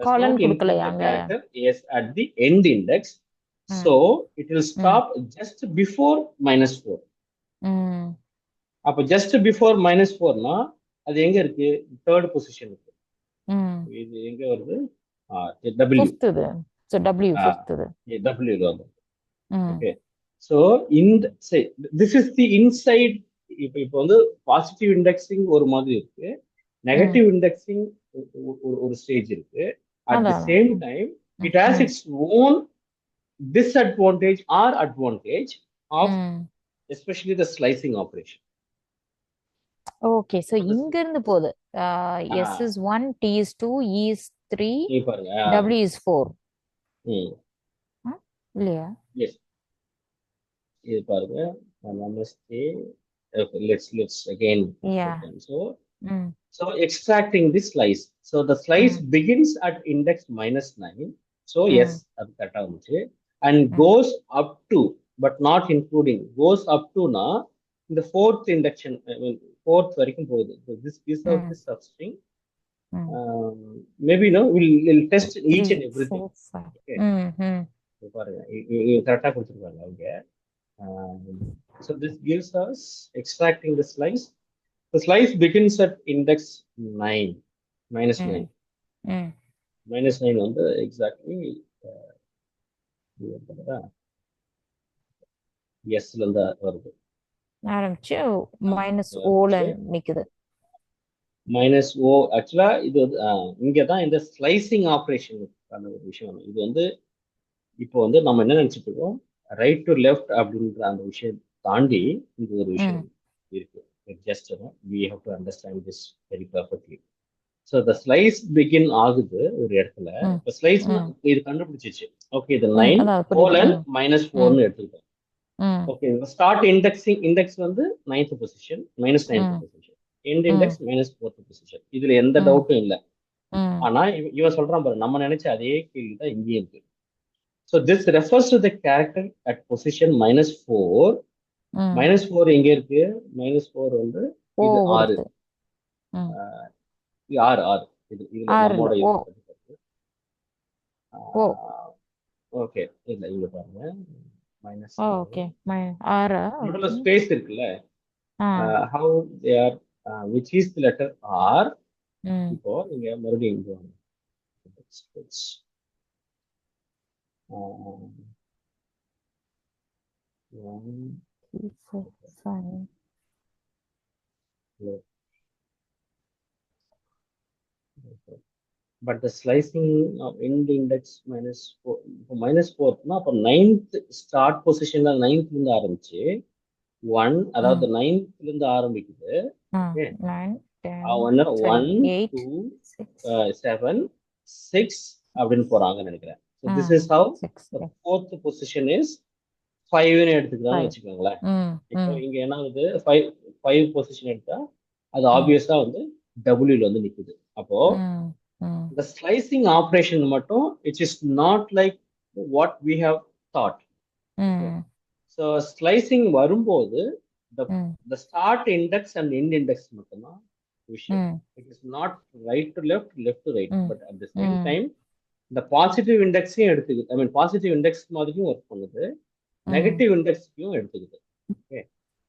காலன் கொடுக்கலையாங்க yes at the end index So it will stop just before -4. அப்ப just before -4 னா அது எங்க இருக்கு? தேர்ட் பொசிஷன் இருக்கு. இது எங்க வருது? W. Fifth இது. So W fifth இது. W வருது. Okay. So say this is the inside. இப்போ வந்து பாசிட்டிவ் இண்டெக்ஸிங் ஒரு மாதிரி இருக்கு, நெகட்டிவ் இண்டெக்ஸிங் ஒரு ஸ்டேஜ் இருக்கு. At the same time it has its own disadvantage or advantage of especially the slicing operation. Okay, so இங்க இருந்து போகுது. S is 1, T is 2, E is 3, W is 4. இல்லையா? Yes. இது பாருங்க. Namaste. Okay, let's again. Yeah. So extracting this slice. So the slice begins at index -9. So yes, அது கரெக்டா வந்துச்சு. And goes up to, but not including, goes up to na in the fourth induction, fourth வரைக்கும் போகுது. So this piece of this substring, maybe we'll test each and everything. Okay. பாருங்க, இது கரெக்டா கொடுத்திருக்காங்க அவங்க. So this gives us extracting the slice. The slice begins at index 9, -9. -9 வந்து exactly எஸ்ல இருந்து வருது. ஆரம்பிச்சு -O நிக்குது. -O ஆக்சுவலா இது வந்து இங்கதான் இந்த ஸ்லைசிங் ஆபரேஷனுக்கான ஒரு விஷயம். இது வந்து இப்போ வந்து நம்ம என்ன நினைச்சிட்டு இருக்கோம், ரைட் டு லெஃப்ட் அப்படின்ற அந்த விஷயம் தாண்டி இந்த ஒரு விஷயம் இருக்கு. Just we have to understand this very perfectly. So the slice begin ஆகுது ஒரு இடத்துல. இப்ப ஸ்லைஸ் இது கண்டுபிடிச்சிச்சு. ஓகே, இது 9 கோலன் -4ன்னு எடுத்துக்கிட்டோம். ஓகே, ஸ்டார்ட் இண்டெக்ஸ் வந்து 9th position, -9th position. End index -4th position. இதுல எந்த டவுட்டும் இல்ல. ஆனா இவன் சொல்றான் பாரு, நம்ம நினைச்ச அதே கேள்வி தான் இங்கேயும் இருக்கு. So this refers to the character at position -4. -4 எங்க இருக்கு? -4 வந்து இது 6. இது நம்மோட ஓகே, இல்ல இங்க பாருங்க, நடுவுல ஸ்பேஸ் இருக்குல்ல, how they are, which is the letter R. இப்போ நீங்க மறுபடியும் இங்க வாங்க. But the slicing of end index -4, -4 னா அப்ப 9th ஸ்டார்ட் பொசிஷன்ல 9th இருந்து ஆரம்பிச்சு 1, அதாவது 9th இருந்து ஆரம்பிக்குது. 9 1 2 7 6 அப்படின்னு போறாங்கன்னு நினைக்கிறேன். So this is how the fourth position is 5 ன்னு எடுத்துக்கலாம்னு வச்சுக்கோங்களேன். இப்போ இங்க என்ன ஆகுது, 5 பொசிஷன் எடுத்தா அது ஆப்வியஸா வந்து W ல வந்து நிக்குது. அப்போ the slicing operation மட்டும் it is not like what we have thought. So slicing வரும்போது the start index and end index மட்டும்தான் விஷயம். It is not right to left, left to right. But at the same time the positive indexையும் எடுத்துக்குது. I mean positive index மாதிரியும் work பண்ணுது, negative இண்டெக்ஸ்க்கும் எடுத்துக்குது. Okay,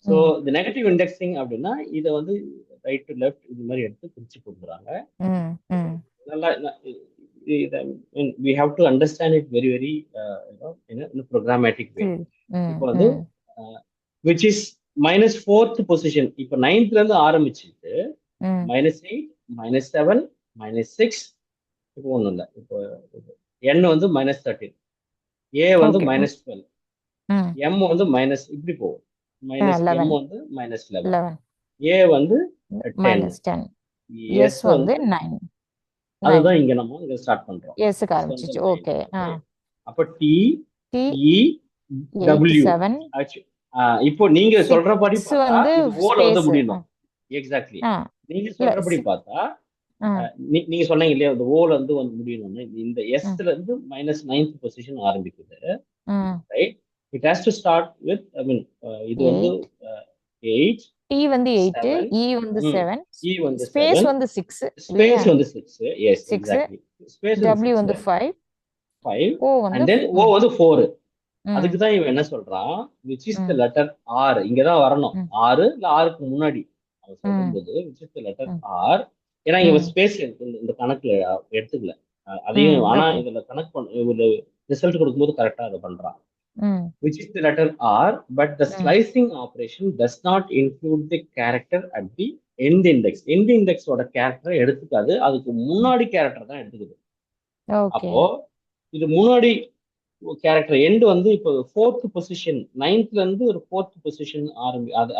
so இந்த negative indexing அப்படின்னா இதை வந்து ரைட் டு லெஃப்ட் இது மாதிரி எடுத்து பிரிச்சு கொடுக்குறாங்க. நல்லா we have to understand it very very in a programmatic way. இப்போ வந்து which is -4th position. இப்போ 9th ல இருந்து ஆரம்பிச்சுட்டு -8 -7 -6, இப்போ ஒண்ணும் இல்லை, இப்போ n வந்து -13, a வந்து -12, m வந்து இப்படி போகும், m வந்து -11, a வந்து 10, s வந்து 9. அதுதான் இங்க நம்ம இங்க ஸ்டார்ட் பண்றோம். s க்கு ஆரம்பிச்சிச்சு. ஓகே, அப்ப t e w 7. இப்போ நீங்க சொல்றபடி பார்த்தா இது ஓல வந்து முடியணும். எக்ஸாக்ட்லி, நீங்க சொல்றபடி பார்த்தா நீங்க சொன்னீங்க இல்லையா, இந்த ஓல வந்து முடியணும்னு. இந்த எஸ்ல இருந்து -9th பொசிஷன் ஆரம்பிக்குது, right? It has to start with, I mean இது வந்து 8, T வந்து 8, E வந்து 7, E வந்து ஸ்பேஸ் வந்து 6, ஸ்பேஸ் வந்து 6, எஸ் எக்ஸாக்ட்லி, ஸ்பேஸ் W வந்து 5, O வந்து 4, அதுக்கு ம், தான் இவன் என்ன சொல்றான், விச் இஸ் த ம், லெட்டர் ஆர் இங்க தான் வரணும். ம், ஆறு இல்ல ஆருக்கு முன்னாடி அவன் ம், சொல்லும்போது விச் இஸ் த லெட்டர் ம், ஆர். ஏன்னா இவன் ம், ஸ்பேஸ் இந்த கணக்குல எடுத்துக்கல. அதையும் ஆனா okay. இதுல கனெக்ட் பண்ண ஒரு ரிசல்ட் கொடுக்கும்போது கரெக்டா அதை பண்றான். ம், Which is the letter R, but the ம், slicing operation does not include the character at the end index. End index ஓட கேரக்டரை எடுத்துக்காது, அதுக்கு ம், முன்னாடி கேரக்டர் தான் எடுத்துக்குது. அப்போ okay. இது முன்னாடி கேரக்டர் எண்ட் வந்து இப்போ ஃபோர்த் பொசிஷன், நைன்த்ல இருந்து ஒரு ஃபோர்த் பொசிஷன்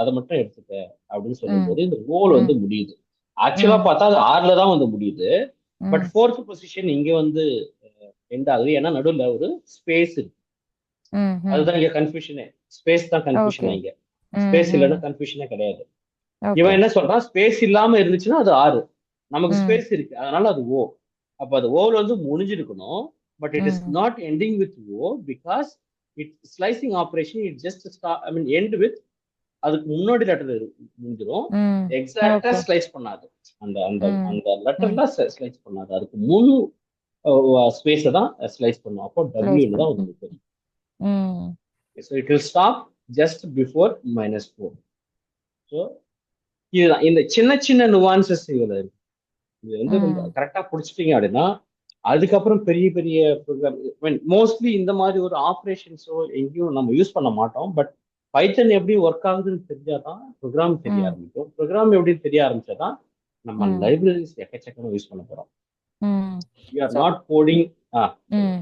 அதை மட்டும் எடுத்துக்க அப்படின்னு ம், சொல்லும்போது இந்த ரோல் வந்து ம், முடியுது. ஆக்சுவலா ம், பார்த்தா அது ஆறுல தான் வந்து முடியுது. பட் ம், ஃபோர்த் பொசிஷன் இங்க வந்து எண்ட் ஆகுது, ஏன்னா நடுவில் ஒரு ஸ்பேஸ் இருக்கு. ம், ம், அதுதான் இங்க கன்ஃபியூஷனே. ஸ்பேஸ் தான் கன்ஃபியூஷன் okay. இங்க. ம், ஸ்பேஸ் இல்லைன்னா ம், கன்ஃபியூஷனே கிடையாது. இவன் okay. என்ன சொல்றான், ஸ்பேஸ் இல்லாம இருந்துச்சுன்னா அது ஆறு, நமக்கு ம், ஸ்பேஸ் இருக்கு அதனால அது ஓ. அப்ப அது ஓல வந்து முடிஞ்சிருக்கணும். But it is hmm, not ending with O because it slicing operation it just I mean end with, அதுக்கு முன்னாடி லெட்டர் முடிஞ்சிடும். ம், எக்ஸாக்டா okay. ஸ்லைஸ் பண்ணாது. அந்த அந்த ம், அந்த ம், லெட்டர்ல ஸ்லைஸ் பண்ணாது, அதுக்கு முழு ஸ்பேஸை தான் ஸ்லைஸ் பண்ணும். அப்போ place டபிள்யூன்னு தான் பண்ணு. வந்து நிற்கும். ம், So it will stop just before -4. So இதுதான் இந்த சின்ன சின்ன நுவான்சஸ் இதுல இருக்கு. இது வந்து ரொம்ப ம், கரெக்டா பிடிச்சிட்டீங்க அப்படின்னா அதுக்கப்புறம் பெரிய பெரிய ப்ரோக்ராம் மோஸ்ட்லி இந்த மாதிரி ஒரு ஆப்ரேஷன்ஸோ எங்கேயும் நம்ம யூஸ் பண்ண மாட்டோம். பட் பைத்தன் எப்படி ஒர்க் ஆகுதுன்னு தெரிஞ்சாதான் ப்ரோக்ராம் தெரிய ம், ஆரம்பிக்கும். ப்ரோக்ராம் எப்படி தெரிய ஆரம்பிச்சாதான் நம்ம ம், லைப்ரரிஸ் எக்கச்சக்கமா யூஸ் பண்ண போறோம். ம். You are So, not coding. சொல்லுங்க. ம்,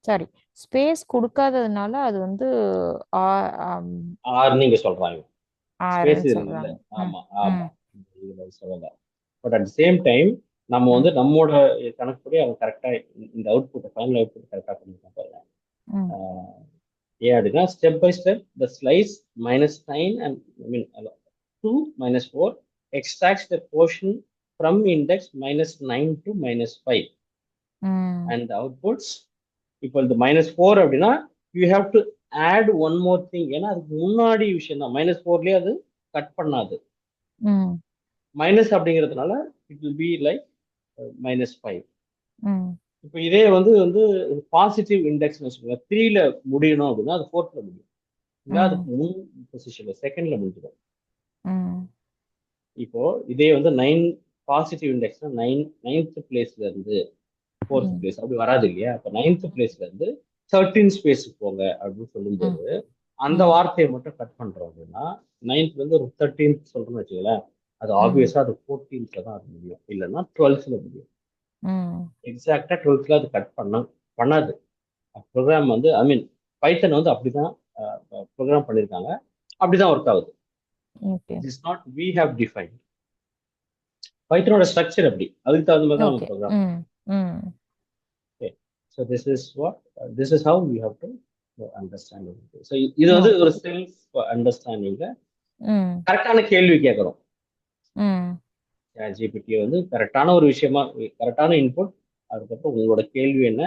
சரி. ஸ்பேஸ் கொடுக்காததுனால அது வந்து ஆறு நீங்க சொல்றாங்க, ஸ்பேஸ் ஆறுன்னு இதுல இல்ல. சொல்றாங்க. ம், ஆமா ஆமா, ம், இதுல சொல்லல. பட் அட் சேம் டைம் நம்ம வந்து ம், நம்மோட கணக்குப்படி அவன் கரெக்டா இந்த அவுட்புட் ஃபைனல் அவுட்புட் கரெக்டா பண்ணிருக்கான் பாருங்க. ம், ஏன் அப்படின்னா step by step the slice -9 and I mean 2 -4 extracts the portion from index -9 to -5 ம், and the outputs. இப்போ இந்த -4 அப்படின்னா you have to add one more thing, ஏன்னா அதுக்கு முன்னாடி விஷயம் தான். -4லயே அது கட் பண்ணாது. ம், மைனஸ் அப்படிங்கிறதுனால இட் வில் பி லைக் -5. ம், இப்போ இதே வந்து வந்து பாசிட்டிவ் இண்டெக்ஸ் வச்சுக்கோங்க, 3ல முடியணும் அப்படின்னா அது 4ல முடியும், இல்லை ம், அதுக்கு முன் பொசிஷன்ல செகண்ட்ல முடிஞ்சிடும். ம், இப்போ இதே வந்து 9 பாசிட்டிவ் இண்டெக்ஸ்னா நைன்த் பிளேஸ்ல இருந்து ஃபோர்த் ம், பிளேஸ் அப்படி வராது இல்லையா. அப்போ நைன்த் பிளேஸ்ல இருந்து 13 ஸ்பேஸுக்கு போங்க அப்படின்னு ம், சொல்லும்போது அந்த ம், வார்த்தையை மட்டும் கட் பண்றோம் அப்படின்னா நைன்த்ல இருந்து ஒரு 13th சொல்றோம்னு வச்சுக்கோங்களேன், அது ம், ஆப்வியஸா அது 14th தான் அது முடியும், இல்லைன்னா 12th முடியும். ம், எக்ஸாக்டா 12th அது கட் பண்ணாது. ப்ரோக்ராம் வந்து ஐ மீன் பைத்தன் வந்து அப்படிதான் ப்ரோக்ராம் பண்ணியிருக்காங்க, அப்படிதான் ஒர்க் ஆகுது. okay. It is not we have define. பைத்தனோட ஸ்ட்ரக்சர் அப்படி, அதுக்கு தகுந்த மாதிரி தான் நம்ம Okay. ப்ரோக்ராம். ம், ம், okay, so this is how you have to understand. So இது வந்து okay. ஒரு செல்ஃப் அண்டர்ஸ்டாண்டிங்ல ம், கரெக்டான கேள்வி கேட்கறோம். ம், ஜிபிடி வந்து கரெக்டான ஒரு விஷயமா, கரெக்டான இன்புட், அதுக்கப்புறம் உங்களோட கேள்வி என்ன.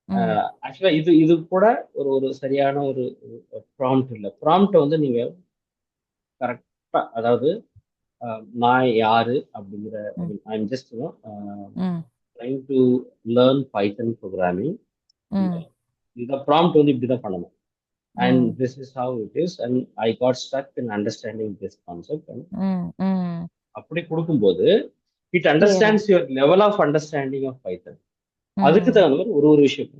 ம், ஆக்சுவலா இது இது கூட ஒரு ஒரு சரியான ஒரு ப்ராம்ப்ட் இல்லை. ப்ராம்ப்டை வந்து நீங்க கரெக்டா, அதாவது நான் யாரு அப்படிங்கிற, ம், I'm just hmm, trying to learn Python programming. ம், இந்த ப்ராம்ப்ட் வந்து இப்படிதான் பண்ணணும். And hmm, this is how it is and I got stuck in understanding this concept. ம், ம். அப்படி கொடுக்கும்போது இட் Clear-ஆ. Understands your level of understanding of Python. அதுக்கு ம், தகுந்த மாதிரி ஒரு ஒரு விஷயம்.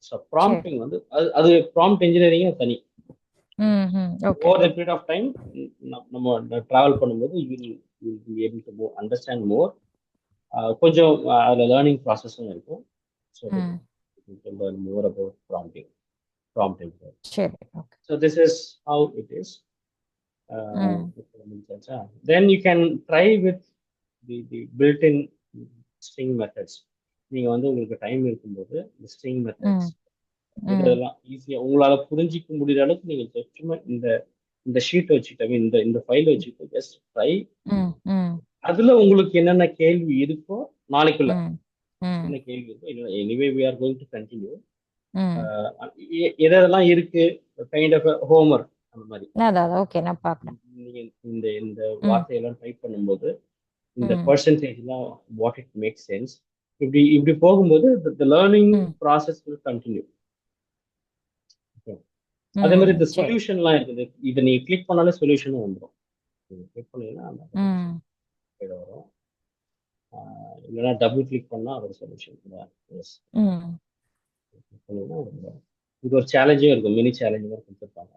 ஸோ சரி. ப்ராம்ப்டிங் வந்து அது ப்ராம்ப்ட் இன்ஜினியரிங்கே தனி. ம், ம், okay. Over the period of time நம்ம டிராவல் பண்ணும்போது you will be able to understand more. கொஞ்சம் அதில் லேர்னிங் ப்ராசஸும் இருக்கும். So that hmm, you can learn more about prompting. சரி. Okay. So this is how it is. Hmm, then you can try with the built-in string methods. நீங்க வந்து உங்களுக்கு time இருக்கும்போது இந்த ஸ்ட்ரிங் மெத்தட்ஸ் ம், ம், இதெல்லாம் ஈஸியா உங்களால புரிஞ்சிக்க முடிகிற அளவுக்கு நீங்க சும்மா இந்த இந்த ஷீட் வச்சுக்கிட்டு இந்த இந்த ஃபைல் வச்சுக்கிட்டு ஜஸ்ட் ட்ரை. ம், ம், அதுல உங்களுக்கு என்னென்ன கேள்வி இருக்கோ நாளைக்குள்ள ம், ம், என்ன கேள்வி இருக்கோ, anyway we are going to continue. ம். எதெல்லாம் இருக்கு, கைண்ட் ஆஃப் ஹோம்ஒர்க் அந்த மாதிரி அதான் ஓகே, நான் பார்க்குறேன். நீங்க இந்த இந்த ம், வார்த்தையெல்லாம் டைப் பண்ணும்போது இந்த ம், பர்சன்டேஜ்லாம் வாட் இட் மேக் சென்ஸ், இப்படி இப்படி போகும்போது த லேர்னிங் ம், ப்ராசஸ் வில் கண்டினியூ. அதே மாதிரி ம் இந்த சரி சொல்யூஷன்லாம் இருக்குது. இதை நீ கிளிக் பண்ணாலே சொல்யூஷனும் வந்துடும். கிளிக் பண்ணீங்கன்னா அந்த ம் side வரும். இல்லைன்னா டபுள் கிளிக் பண்ணா அதோட சொல்யூஷன். எஸ், ம் இது ஒரு சேலஞ்சும் இருக்கும், மினி சேலஞ்ச் மாதிரி கொடுத்துருப்பாங்க.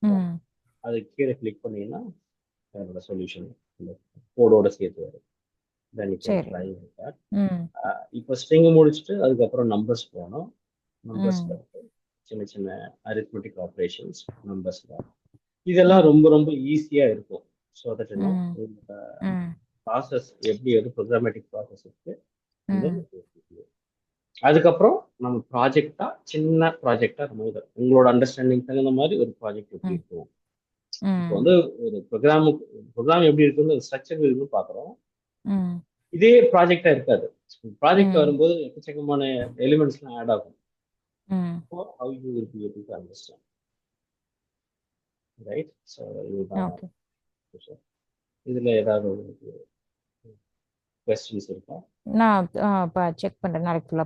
ம் அது கீழே கிளிக் பண்ணீங்கன்னா அதோட சொல்யூஷன் கோடோட சேர்த்து வரும். Then you can சரி try with that. ம் இப்போ ஸ்ட்ரிங் முடிச்சுட்டு அதுக்கப்புறம் நம்பர்ஸ் போகணும். நம்பர்ஸ்ல ம் சின்ன சின்ன அரித்மெட்டிக் ஆப்ரேஷன்ஸ் நம்பர்ஸ்ல இதெல்லாம் ம் ரொம்ப ரொம்ப ஈஸியா இருக்கும். ஸோ தட் இன்னும் ம் இந்த ம் ப்ராசஸ் எப்படி ஒரு ப்ரோக்ராமேட்டிக் ப்ராசஸ் இருக்கு. ம் அதுக்கப்புறம் நம்ம ப்ராஜெக்டா சின்ன ப்ராஜெக்டா நம்ம உங்களோட அண்டர்ஸ்டாண்டிங் தகுந்த மாதிரி ஒரு ப்ராஜெக்ட் எப்படி ம் இருக்கும். இப்போ ம் வந்து ஒரு ப்ரோக்ராம் எப்படி இருக்குன்னு ஸ்ட்ரக்சர் இருக்குன்னு பார்க்குறோம். ம் இதே ப்ராஜெக்டா இருக்காது. ப்ராஜெக்ட் ம் வரும்போது எக்கச்சக்கமான எலிமெண்ட்ஸ்லாம் ஆட் ஆகும். ம் How you will be able to understand, right? So இதுதான் ஓகே விஷயம். இதுல ஏதாவது உங்களுக்கு கொஸ்டின்ஸ் இருக்கா? நான் செக் பண்றேன் நாளைக்கு ஃபுல்லா